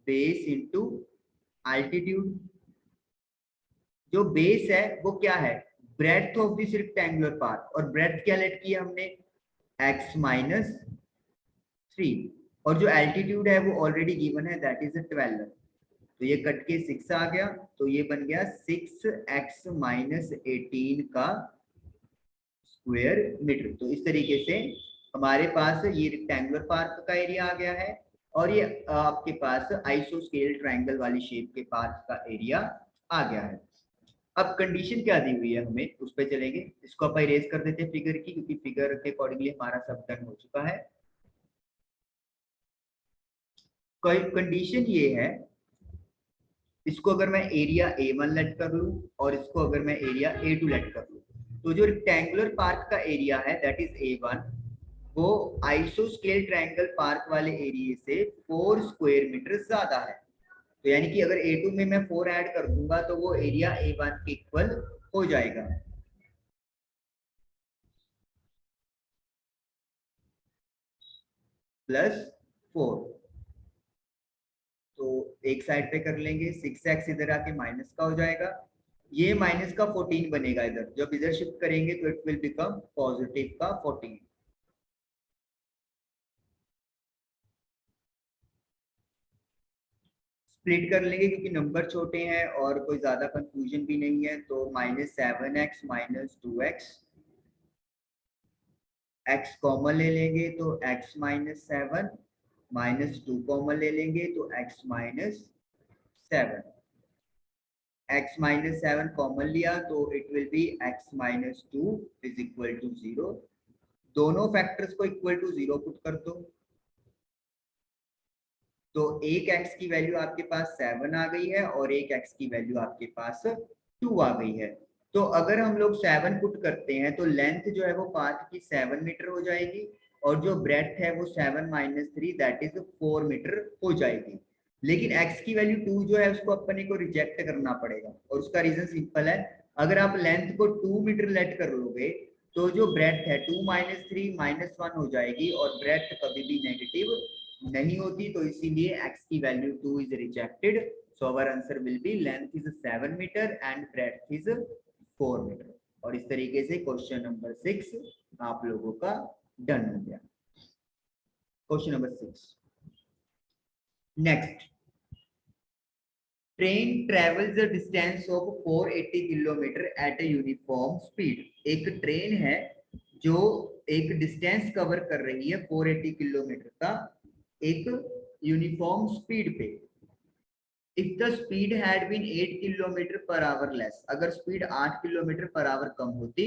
base into altitude. जो बेस है वो क्या है, breadth of this rectangular part, और ब्रेड्थ क्या लेट किया हमने, x माइनस 3, और जो एल्टीट्यूड है वो ऑलरेडी गिवन है दैट इज 12। तो ये कट के 6 आ गया, तो ये बन गया 6x माइनस 18 का स्क्वायर मीटर। तो इस तरीके से हमारे पास ये रेक्टेंगुलर पार्क का एरिया आ गया है और ये आपके पास आइसोस्केल ट्रायंगल वाली शेप के पार्क का एरिया आ गया है। अब कंडीशन क्या दी हुई है हमें उस पर चलेंगे। इसको आप इरेज कर देते हैं फिगर की, क्योंकि फिगर के अकॉर्डिंगली हमारा सब डन हो चुका है। कोई कंडीशन ये है, इसको अगर मैं एरिया A1 लेट कर लूं और इसको अगर मैं एरिया A2 लेट कर लूं, तो जो रेक्टेंगुलर पार्क का एरिया है दैट इज A1, वो आइसोस्केल ट्रायंगल पार्क वाले एरिया से 4 स्क्वायर मीटर ज्यादा है। तो यानी कि अगर A2 में मैं 4 ऐड कर दूंगा तो वो एरिया A1 के इक्वल हो जाएगा। +4, तो एक साइड पे कर लेंगे, 6x इधर आके माइनस का हो जाएगा, ये माइनस का 14 बनेगा इधर, जब इधर शिफ्ट करेंगे तो इट विल बिकम पॉजिटिव का 14। स्प्लिट कर लेंगे क्योंकि नंबर छोटे हैं और कोई ज्यादा कंफ्यूजन भी नहीं है, तो -7x minus 2x, x common ले लेंगे तो x माइनस 7, -2 कॉमन ले लेंगे तो x minus 7। x minus 7 common लिया तो it will be x minus 2 is equal to 0। दोनों फैक्टर्स को इक्वल टू 0 पुट कर दो, तो एक x की वैल्यू आपके पास 7 आ गई है और एक x की वैल्यू आपके पास 2 आ गई है। तो अगर हम लोग 7 पुट करते हैं तो लेंथ जो है वो पाथ की 7 मीटर हो जाएगी और जो ब्रेड्थ है वो 7 माइनस 3 दैट इज 4 मीटर हो जाएगी। लेकिन x की वैल्यू 2 जो है उसको अपने को रिजेक्ट करना पड़ेगा और उसका रीजन सिंपल है, अगर आप लेंथ को 2 मीटर लेट कर लोगे तो जो ब्रेड्थ है 2 माइनस 3 माइनस 1 हो जाएगी और ब्रेड्थ कभी भी नेगेटिव नहीं होती, तो इसीलिए x की value 2 is rejected. So our answer will be length is 7 metre and breadth is 4 metre. और इस तरीके से क्वेश्चन नंबर 6 आप लोगों का डन हो गया। Question number 6 next, train travels the distance of 480 kilometre at a uniform speed. एक ट्रेन है जो एक डिस्टेंस कवर कर रही है 480 किलोमीटर का एक यूनिफॉर्म स्पीड पे। If the speed had been 8 kilometre per hour less, अगर स्पीड 8 किलोमीटर पर आवर कम होती,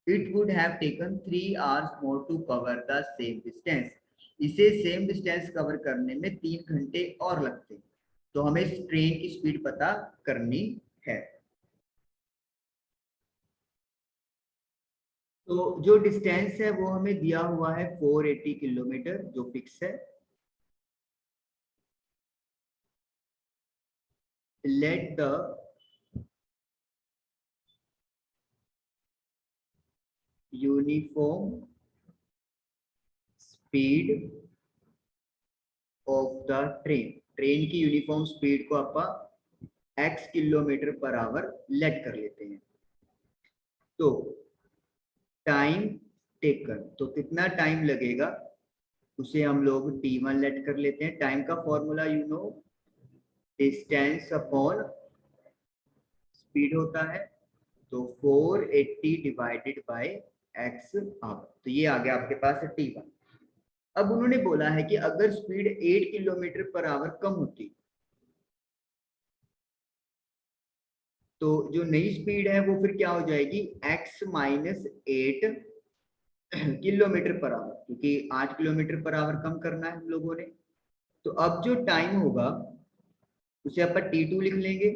it would have taken 3 hours more to cover the same distance. इसे सेम डिस्टेंस कवर करने में 3 घंटे और लगते। तो हमें इस ट्रेन की स्पीड पता करनी है। तो जो डिस्टेंस है वो हमें दिया हुआ है 480 किलोमीटर जो फिक्स है। Let the uniform speed of the train, train की यूनिफॉर्म स्पीड को आप x kilometre per hour let कर लेते हैं। तो टाइम टेकन, तो कितना टाइम लगेगा उसे हम लोग t1 लेट कर लेते हैं। टाइम का formula you know, distance upon speed होता है, तो 480 डिवाइडेड बाय x आवर, तो ये आ गया आपके पास t1। अब उन्होंने बोला है कि अगर स्पीड 8 किलोमीटर पर आवर कम होती तो जो नई स्पीड है वो फिर क्या हो जाएगी, x minus 8 kilometre per our, क्योंकि 8 किलोमीटर पर आवर कम करना है हम लोगों ने। तो अब जो टाइम होगा उसे अपन t2 लिख लेंगे,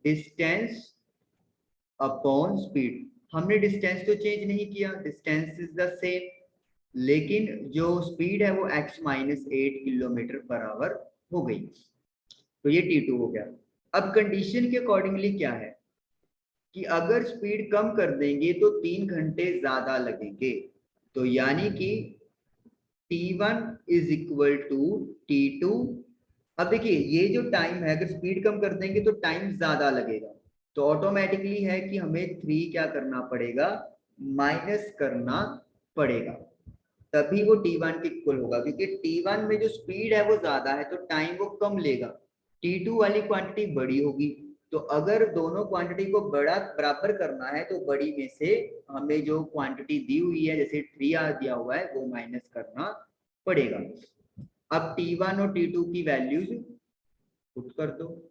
डिस्टेंस अपॉन स्पीड। हमने डिस्टेंस तो चेंज नहीं किया, डिस्टेंस इज द सेम, लेकिन जो स्पीड है वो x minus 8 kilometre per our हो गई, तो ये t2 हो गया। अब कंडीशन के अकॉर्डिंगली क्या है कि अगर स्पीड कम कर देंगे तो 3 घंटे ज्यादा लगेंगे, तो यानी कि t1 is equal to t2। अब देखिए ये जो टाइम है अगर स्पीड कम कर देंगे तो टाइम ज्यादा लगेगा, तो ऑटोमेटिकली है कि हमें 3 क्या करना पड़ेगा, माइनस करना पड़ेगा, तभी वो t1 के इक्वल होगा, क्योंकि t1 में जो स्पीड है वो ज्यादा है तो टाइम वो कम लेगा, t2 वाली क्वांटिटी बड़ी होगी। तो अगर दोनों क्वांटिटी को बड़ा बराबर करना है तो बड़ी में से हमें जो क्वांटिटी दी हुई है जैसे 3r दिया हुआ है वो माइनस करना पड़ेगा। अब t1 और t2 की वैल्यूज पुट कर दो,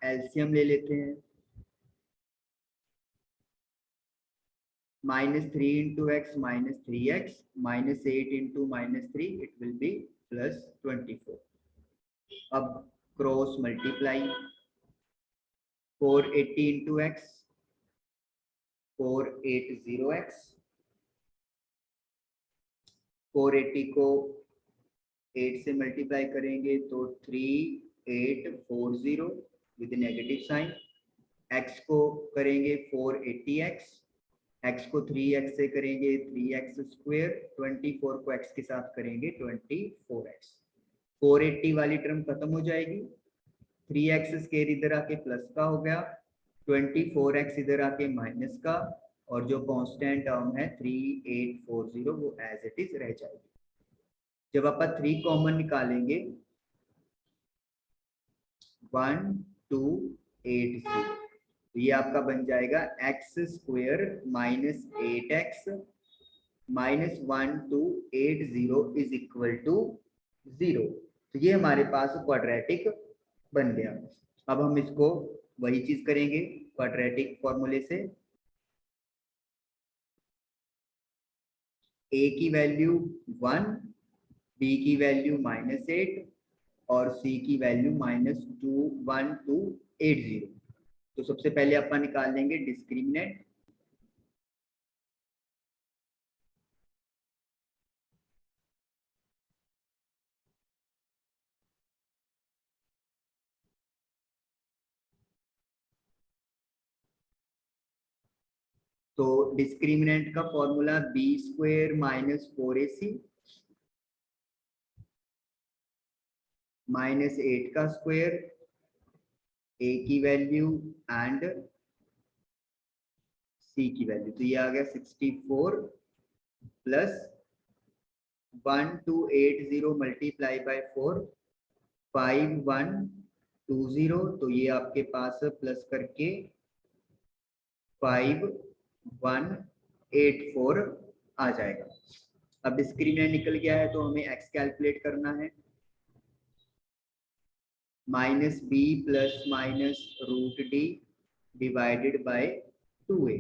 एलसीएम ले लेते हैं, -3 into x minus 3x minus 8 into -3 it will be plus 24। अब cross multiply, 480 into x 480x, 480 को 8 से मल्टीप्लाई करेंगे तो 3840 विद नेगेटिव साइन। x को करेंगे 480x, x को 3x से करेंगे 3x स्क्वायर, 24 को x के साथ करेंगे 24x। 480 वाली टर्म खत्म हो जाएगी, 3x स्क्वायर इधर आके प्लस का हो गया, 24x इधर आके माइनस का, और जो कांस्टेंट टर्म है 3840 वो एज इट इज रह जाएगी। जब आप 3 कॉमन निकालेंगे 1280, तो ये आपका बन जाएगा x square minus 8x minus 1280 is equal to 0। तो ये हमारे पास क्वाड्रेटिक बन गया। अब हम इसको वही चीज करेंगे क्वाड्रेटिक फॉर्मूले से। a की वैल्यू 1, b की वैल्यू -8 और c की वैल्यू -21280। तो सबसे पहले अपन निकाल लेंगे डिस्क्रिमिनेंट। तो डिस्क्रिमिनेंट का formula b square minus 4ac minus 8 का स्क्वायर, a की वैल्यू एंड c की वैल्यू। तो ये आ गया 64 प्लस 1280 मल्टीप्लाई बाय 4 5120। तो ये आपके पास प्लस करके 5184 आ जाएगा। अब डिस्क्रिमिनेंट निकल गया है तो हमें x कैलकुलेट करना है। Minus b plus minus root D divided by 2a।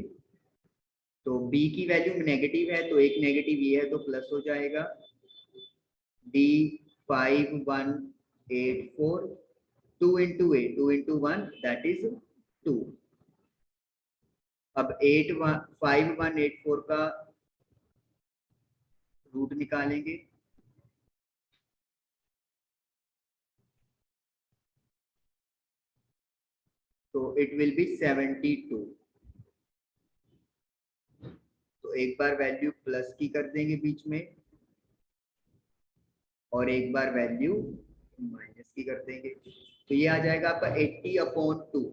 तो b की वैल्यू नेगेटिव है तो एक नेगेटिव ये है तो प्लस हो जाएगा। d 5184 2 into A 2 into 1 that is 2। अब 5184 का रूट निकालेंगे। तो इट विल बी 72। तो एक बार वैल्यू प्लस की कर देंगे बीच में और एक बार वैल्यू माइनस की कर देंगे। तो ये आ जाएगा आपका 80/2।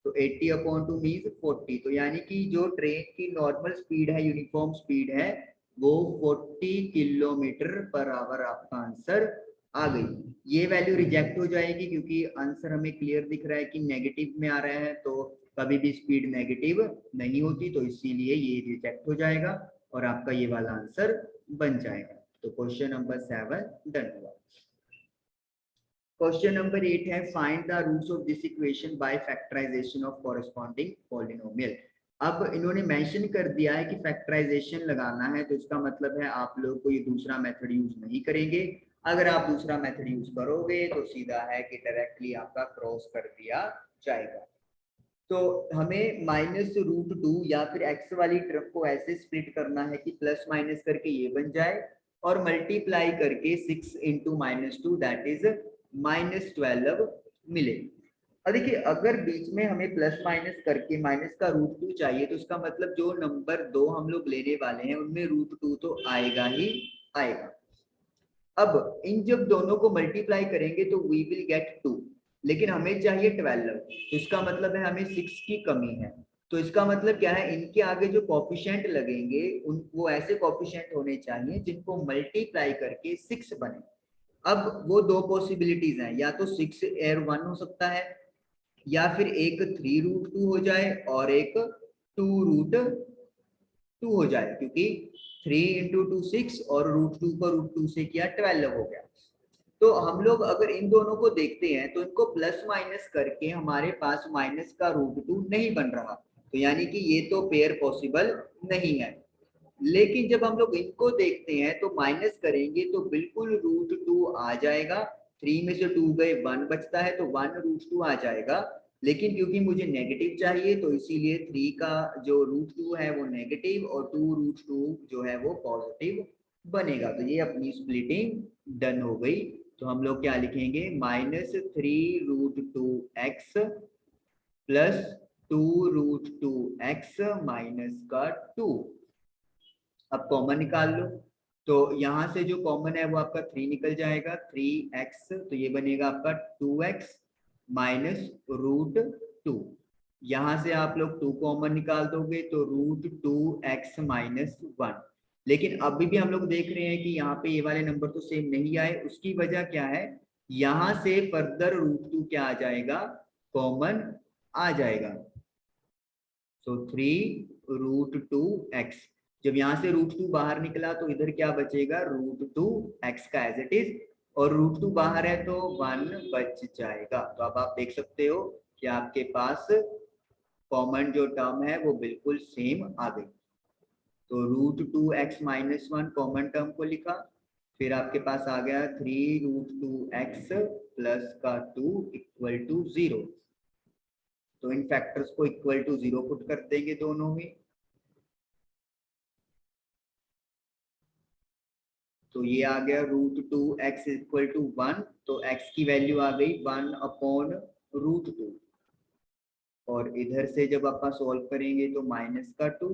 तो 80/2 मीन्स 40। तो यानी कि जो ट्रेन की नॉर्मल स्पीड है, यूनिफॉर्म स्पीड है, वो 40 किलोमीटर पर आवर आपका आंसर आ गई। ये वैल्यू रिजेक्ट हो जाएगी क्योंकि आंसर हमें क्लियर दिख रहा है कि नेगेटिव में आ रहा है, तो कभी भी स्पीड नेगेटिव नहीं होती, तो इसीलिए ये रिजेक्ट हो जाएगा और आपका ये वाला आंसर बन जाएगा। तो क्वेश्चन नंबर 7 डन हुआ। क्वेश्चन नंबर 8 है find the roots of this equation by factorisation of corresponding polynomial. अब इन्होंने मेंशन कर दिया है कि फैक्टराइजेशन लगाना है, तो इसका मतलब है आप लोग को ये दूसरा मेथड यूज नहीं करेंगे। अगर आप दूसरा मेथड यूज करोगे तो सीधा है कि डायरेक्टली आपका क्रॉस कर दिया जाएगा। तो हमें -√2 या फिर x वाली टर्म को ऐसे स्प्लिट करना है कि प्लस माइनस करके ये बन जाए और मल्टीप्लाई करके 6 इंटू -2 दैट इज -12 मिले। अब देखिए अगर बीच में हमें प्लस माइनस करके माइनस का √2 चाहिए तो इसका मतलब जो नंबर 2 हम लोग लेने वाले हैं उनमें √2 तो आएगा ही आएगा। अब इन जब दोनों को मल्टीप्लाई करेंगे तो वी विल गेट 2, लेकिन हमें चाहिए 12। तो इसका मतलब है हमें 6 की कमी है। तो इसका मतलब क्या है, इनके आगे जो कोफिशिएंट लगेंगे उन वो ऐसे कोफिशिएंट होने चाहिए जिनको मल्टीप्लाई करके 6 बने। अब वो दो पॉसिबिलिटीज हैं, या तो 6√1 हो सकता है या फिर एक 3√2 हो जाए और एक 2√2 हो जाए, क्योंकि 3 इंटू 2 6 और √2 को √2 से किया 12 हो गया। तो हम लोग अगर इन दोनों को देखते हैं तो इनको प्लस माइनस करके हमारे पास माइनस का √2 नहीं बन रहा, तो यानी कि ये तो पेयर पॉसिबल नहीं है। लेकिन जब हम लोग इनको देखते हैं तो माइनस करेंगे तो बिल्कुल √2 आ जाएगा। 3 में से 2 गए 1 बचता है तो 1√2 आ जाएगा। लेकिन क्योंकि मुझे नेगेटिव चाहिए तो इसीलिए 3 का जो √2 है वो नेगेटिव और 2√2 जो है वो पॉजिटिव बनेगा। तो ये अपनी स्प्लिटिंग डन हो गई। तो हम लोग क्या लिखेंगे, -3√2x प्लस 2√2x माइनस का 2। अब कॉमन निकाल लो। तो यहाँ से जो कॉमन है वो आपका 3 निकल जाएगा, 3x। तो ये बनेगा आपका 2x माइनस √2। यहाँ से आप लोग 2 कॉमन निकाल दोगे तो √2x माइनस 1। लेकिन अभी भी हम लोग देख रहे हैं कि यहाँ पे ये वाले नंबर तो सेम नहीं आए। उसकी वजह क्या है, यहाँ से फर्दर √2 क्या आ जाएगा, कॉमन आ जाएगा। सो 3√2x, जब यहाँ से √2 बाहर निकला तो इधर क्या बचेगा, √2x का एज इट इज, और √2 बाहर है तो 1 बच जाएगा। तो अब आप देख सकते हो कि आपके पास कॉमन जो टर्म है वो बिल्कुल सेम आ गई। तो √2x - 1 कॉमन टर्म को लिखा, फिर आपके पास आ गया 3√2x प्लस का 2 इक्वल टू 0। तो इन फैक्टर्स को इक्वल टू 0 पुट कर देंगे दोनों में। तो ये आ गया √2x इक्वल टू 1, तो x की वैल्यू आ गई 1/√2, और इधर से जब अपन सॉल्व करेंगे तो माइनस का 2,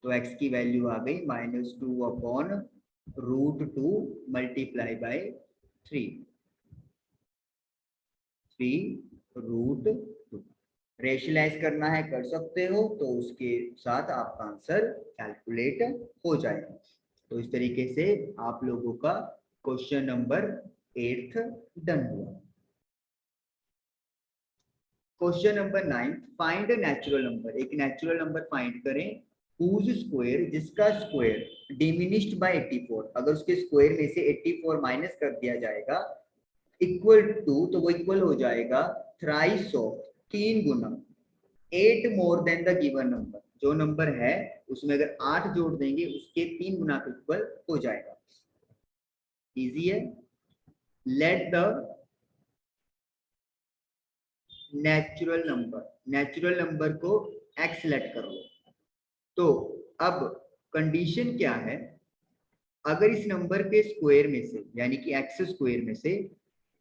तो x की वैल्यू आ गई -2/√2 मल्टीप्लाई बाय 3√2। रेशनलाइज करना है कर सकते हो, तो उसके साथ आपका आंसर कैलकुलेट हो जाएगा। तो इस तरीके से आप लोगों का क्वेश्चन नंबर 8 डन हुआ। Question number 9, find a natural number. एक नेचुरल नंबर फाइंड करें whose स्क्वायर, जिसका स्क्वायर डिमिनिश्ड बाय 84, अगर उसके स्क्वायर में से 84 माइनस कर दिया जाएगा, इक्वल टू, तो वो इक्वल हो जाएगा thrice of, 3 Guna 8 more than the given number. जो नंबर है उसमें अगर 8 जोड़ देंगे उसके 3 गुना के इक्वल हो जाएगा। इजी है। लेट द नेचुरल नंबर को x लेट कर लो। तो अब कंडीशन क्या है, अगर इस नंबर के स्क्वायर में से यानी कि x स्क्वायर में से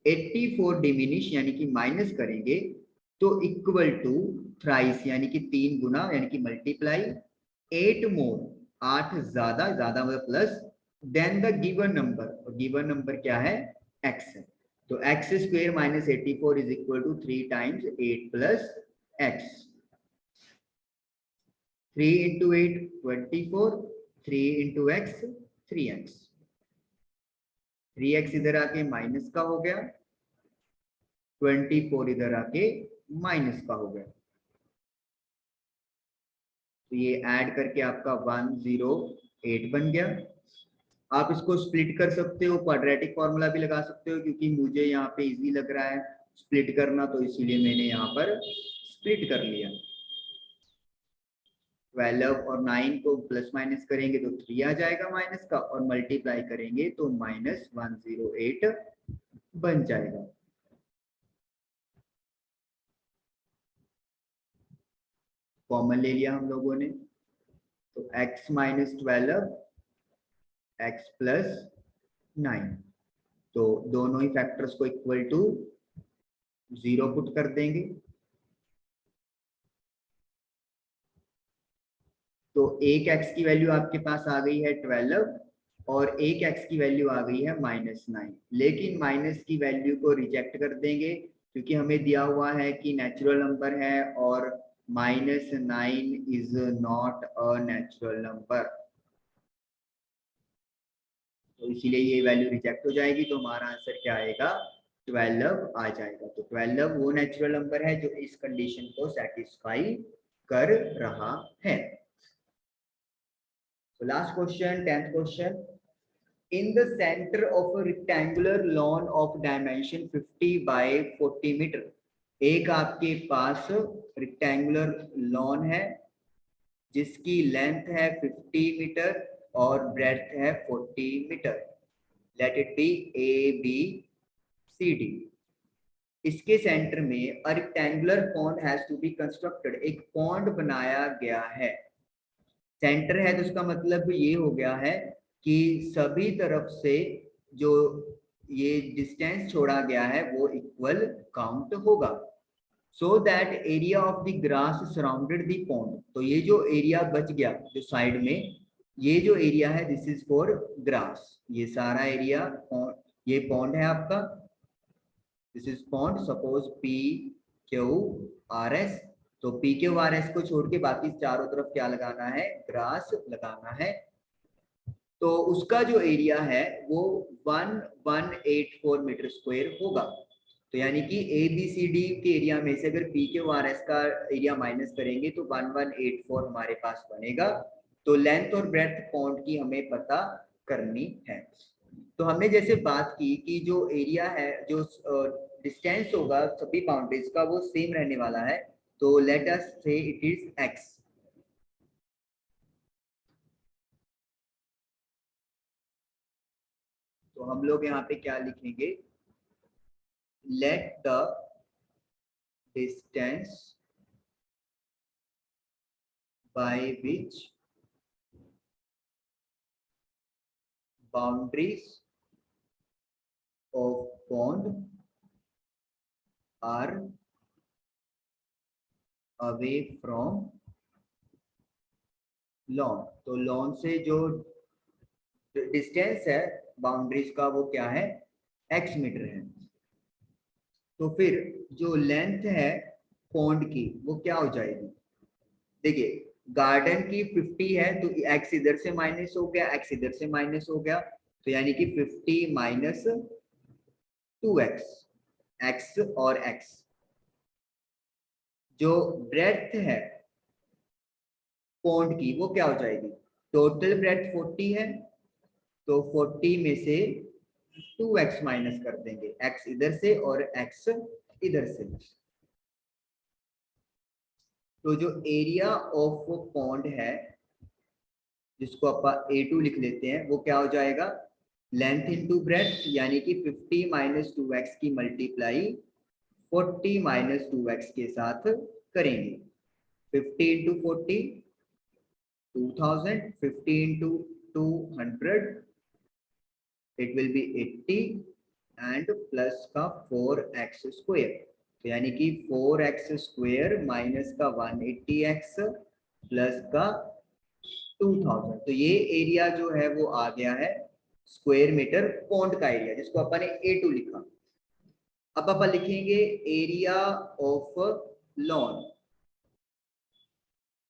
84 डिमिनिश यानी कि माइनस करेंगे, तो इक्वल टू थ्राइस यानी कि 3 गुना यानी कि मल्टीप्लाई 8 मोर, 8 ज्यादा, ज्यादा मतलब plus, then the given number, और गिवन नंबर क्या है, x है। तो x square minus 84 is equal to 3 times 8 plus x। 3 into 8 24, 3 into x 3x, 3x इधर आके माइनस का हो गया, 24 इधर आके माइनस का हो गया। तो ये ऐड करके आपका 108 बन गया। आप इसको स्प्लिट कर सकते हो, क्वाड्रेटिक फॉर्मूला भी लगा सकते हो, क्योंकि मुझे यहाँ पे इजी लग रहा है स्प्लिट करना, तो इसीलिए मैंने यहाँ पर स्प्लिट कर लिया। 12 और 9 को प्लस माइनस करेंगे तो 3 आ जाएगा माइनस का, और मल्टीप्लाई करेंगे तो -108 बन जाएगा। कॉमन ले लिया हम लोगों ने, तो x - 12 x प्लस 9, तो दोनों ही फैक्टर्स को इक्वल टू 0 पुट कर देंगे। तो एक x की वैल्यू आपके पास आ गई है 12, और एक x की वैल्यू आ गई है -9, लेकिन माइनस की वैल्यू को रिजेक्ट कर देंगे, क्योंकि हमें दिया हुआ है कि नेचुरल नंबर है और -9 is not a natural number, तो इसीलिए ये वैल्यू रिजेक्ट हो जाएगी। तो हमारा आंसर क्या आएगा, 12 आ जाएगा। तो 12 वो नेचुरल नंबर है जो इस कंडीशन को सेटिस्फाई कर रहा है। So last question, 10th question. In the center of a rectangular lawn of dimension 50 by 40 meter, एक आपके पास rectangular lawn है जिसकी लेंथ है 50 मीटर और ब्रेड्थ है 40 metre. Let it be ABCD। इसके सेंटर में a rectangular pond has to be constructed, एक पॉन्ड बनाया गया है। सेंटर है तो उसका मतलब ये हो गया है कि सभी तरफ से जो ये डिस्टेंस छोड़ा गया है वो इक्वल काउंट होगा। So that area of the grass surrounded the pond, तो ये जो एरिया बच गया जो साइड में, ये जो एरिया है दिस इज फॉर ग्रास, ये सारा एरिया, ये पॉन्ड है आपका, this is pond. Suppose PQRS, तो PQRS को छोड़ के बाकी चारों तरफ क्या लगाना है, ग्रास लगाना है। तो उसका जो एरिया है वो 1184 मीटर स्क्वायर होगा। तो यानी कि ए बी सी डी के एरिया में से अगर पी के आर एस का एरिया माइनस करेंगे तो 1184 हमारे पास बनेगा। तो लेंथ और ब्रेड्थ पॉन्ड की हमें पता करनी है। तो हमने जैसे बात की कि जो एरिया है, जो डिस्टेंस होगा सभी बाउंड्रीज का वो सेम रहने वाला है। तो लेट अस से इट इज एक्स। तो हम लोग यहाँ पे क्या लिखेंगे, let the distance by which boundaries of pond are away from lawn। तो लॉन से जो डिस्टेंस है बाउंड्रीज का वो क्या है, x मीटर है। तो फिर जो लेंथ है पॉन्ड की वो क्या हो जाएगी, देखिए गार्डन की 50 है तो x इधर से माइनस हो गया, x इधर से माइनस हो गया, तो यानी कि 50 माइनस 2x, x और x। जो ब्रेड्थ है पॉन्ड की वो क्या हो जाएगी, टोटल ब्रेड्थ 40 है तो 40 में से 2x माइनस कर देंगे, x इधर से और x इधर से। तो जो एरिया ऑफ पॉन्ड है जिसको अपन A2 लिख लेते हैं वो क्या हो जाएगा, लेंथ इंटू ब्रेड्थ, यानी कि 50 माइनस 2x की मल्टीप्लाई 40 माइनस 2x के साथ करेंगे। 50 into 40 2000, 50 into 200 it will B 80 and plus का 4x स्क्वायर, तो यानी कि 4x स्क्वायर माइनस का 180x प्लस का 2000। तो ये एरिया जो है वो आ गया है स्क्वायर मीटर पॉन्ड का एरिया, जिसको अपन ने A2 लिखा। अब अपन लिखेंगे एरिया ऑफ लॉन,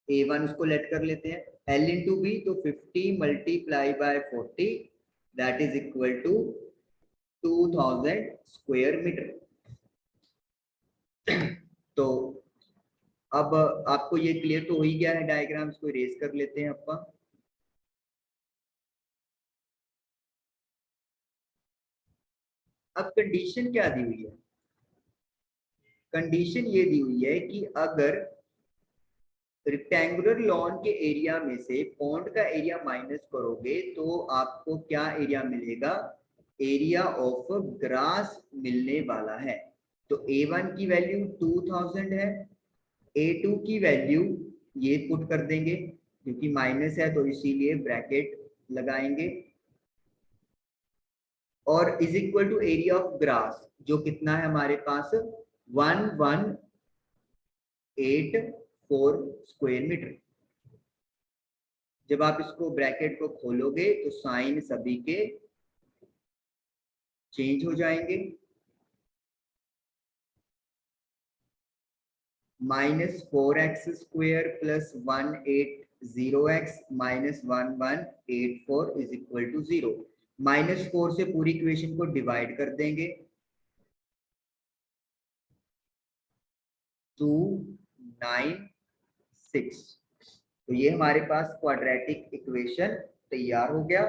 A1 उसको लेट कर लेते हैं, L इंटू बी, तो 50 multiply by 40 that is equal to 2000 square metre. तो अब आपको ये क्लियर तो हो ही गया है, डायग्राम इसको इरेज कर लेते हैं अपन। अब कंडीशन क्या दी हुई है, कंडीशन ये दी हुई है कि अगर रेक्टेंगुलर लॉन के एरिया में से पॉन्ड का एरिया माइनस करोगे तो आपको क्या एरिया मिलेगा, एरिया ऑफ ग्रास मिलने वाला है। तो A1 की वैल्यू 2000 है, A2 की वैल्यू ये पुट कर देंगे क्योंकि माइनस है तो इसीलिए ब्रैकेट लगाएंगे, और is equal to area of grass जो कितना है हमारे पास 1184 स्क्वायर मीटर। जब आप इसको ब्रैकेट को खोलोगे तो साइन सभी के चेंज हो जाएंगे, -4x square plus 180x minus 1184 is equal to 0। -4 से पूरी इक्वेशन को डिवाइड कर देंगे, 296। तो ये हमारे पास क्वाड्रेटिक इक्वेशन तैयार हो गया।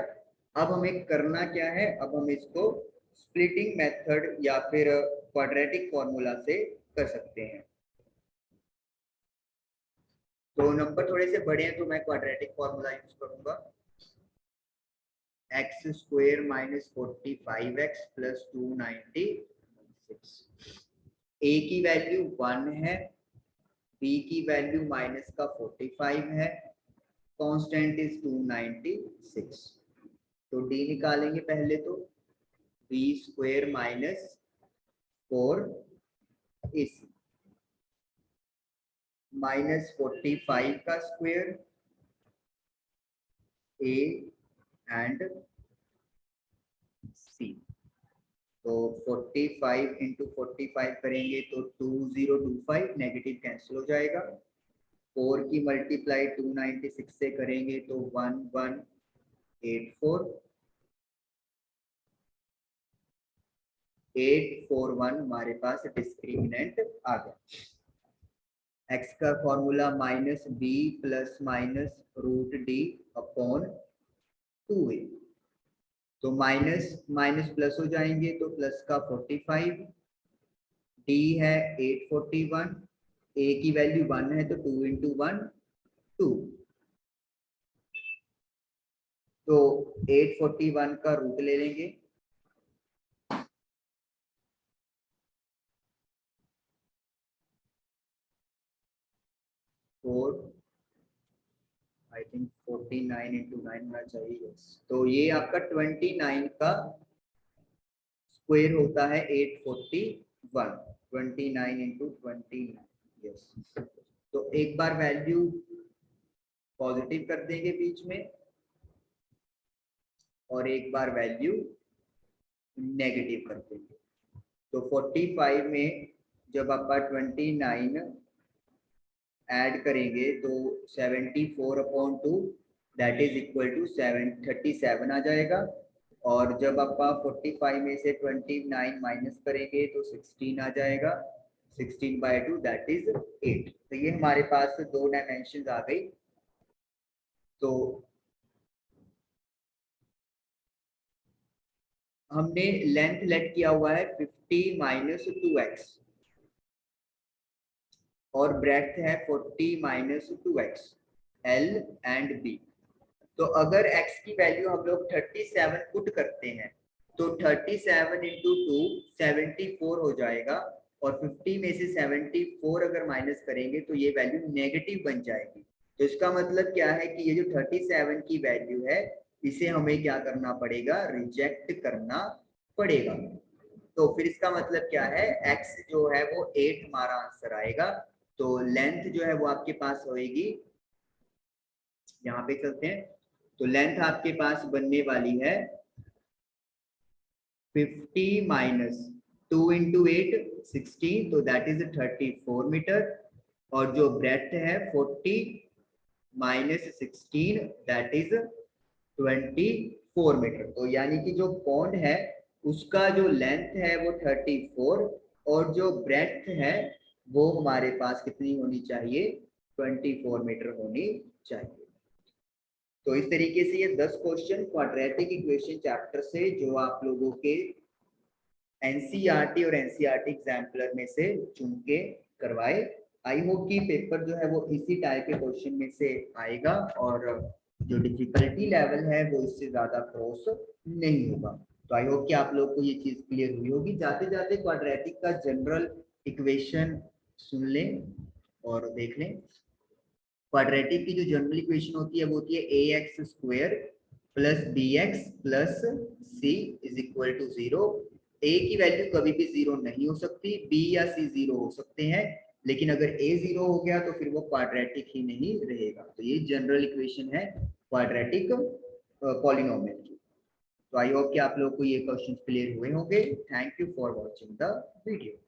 अब हमें करना क्या है, अब हम इसको स्प्लिटिंग मेथड या फिर क्वाड्रेटिक फॉर्मूला से कर सकते हैं। तो नंबर थोड़े से बड़े हैं तो मैं क्वाड्रेटिक फॉर्मूला यूज करूंगा, x square minus 45x plus 296। ए की वैल्यू 1 है, बी की वैल्यू माइनस का 45 है, कांस्टेंट इज 296। तो डी निकालेंगे पहले, तो B square minus 4ac minus 45 का स्क्वायर ए एंड सी। तो 45 इंटू 45 करेंगे तो 2025, नेगेटिव कैंसिल हो जाएगा। 4 की मल्टीप्लाई 296 से करेंगे तो 1184 841 हमारे पास डिस्क्रिमिनेंट आ गया। x का formula -b plus minus root D upon 2a, तो माइनस माइनस प्लस हो जाएंगे तो प्लस का 45, डी है 841, a की वैल्यू 1 है तो 2 इंटू 1 2, तो 841 का रूट ले लेंगे, फोर आई थिंक 49 इंटू 9 होना चाहिए, तो ये आपका 29 का स्क्वायर होता है 841, 29 इंटू 29, यस। तो एक बार वैल्यू पॉजिटिव कर देंगे बीच में और एक बार वैल्यू नेगेटिव कर देंगे, तो 45 में जब आपका 29 ऐड करेंगे तो 74/2 दैट इज इक्वल टू 737 आ जाएगा, और जब आपका 45 में से 29 माइनस करेंगे तो 16 आ जाएगा, 16/2 दैट इज 8। तो ये हमारे पास दो डायमेंशन आ गई। तो हमने लेंथ लेट किया हुआ है 50 माइनस 2x और ब्रेड्थ है 40 minus 2x, L and B। तो अगर x की वैल्यू हम लोग 37 पुट करते हैं तो 37 इंटू 2 74 हो जाएगा, और 50 में से 74 अगर माइनस करेंगे तो ये वैल्यू नेगेटिव बन जाएगी। तो इसका मतलब क्या है कि ये जो 37 की वैल्यू है इसे हमें क्या करना पड़ेगा, रिजेक्ट करना पड़ेगा। तो फिर इसका मतलब क्या है, x जो है वो 8 हमारा आंसर आएगा। तो लेंथ जो है वो आपके पास होएगी, यहाँ पे चलते हैं, तो लेंथ आपके पास बनने वाली है 50 माइनस 2 इंटू 8 16, तो दैट इज 34 मीटर, और जो ब्रेड्थ है 40 माइनस 16 दैट इज 24 मीटर। तो यानी कि जो पॉन्ड है उसका जो लेंथ है वो 34 और जो ब्रेड्थ है वो हमारे पास कितनी होनी चाहिए, 24 मीटर होनी चाहिए। तो इस तरीके से ये 10 क्वेश्चन क्वाड्रेटिक इक्वेशन चैप्टर से जो आप लोगों के एनसीईआरटी और एनसीईआरटी एग्जाम्पलर में से चुन के करवाए। आई होप कि पेपर जो है वो इसी टाइप के क्वेश्चन में से आएगा और जो डिफिकल्टी लेवल है वो इससे ज्यादा क्रॉस नहीं होगा। तो आई होप कि आप लोग को ये चीज क्लियर हुई होगी। जाते जाते क्वाड्रेटिक का जनरल इक्वेशन सुन लें और देख लें। क्वाड्रेटिक की जो जनरल इक्वेशन होती है वो होती है ax square plus bx plus c is equal to 0। a की वैल्यू कभी भी 0 नहीं हो सकती, b या c 0 हो सकते हैं, लेकिन अगर a 0 हो गया तो फिर वो क्वाड्रेटिक ही नहीं रहेगा। तो ये जनरल इक्वेशन है क्वाड्रेटिक पॉलिनोमियल की। तो आई होप कि आप लोग को ये क्वेश्चन क्लियर हुए होंगे। Thank you for watching the video.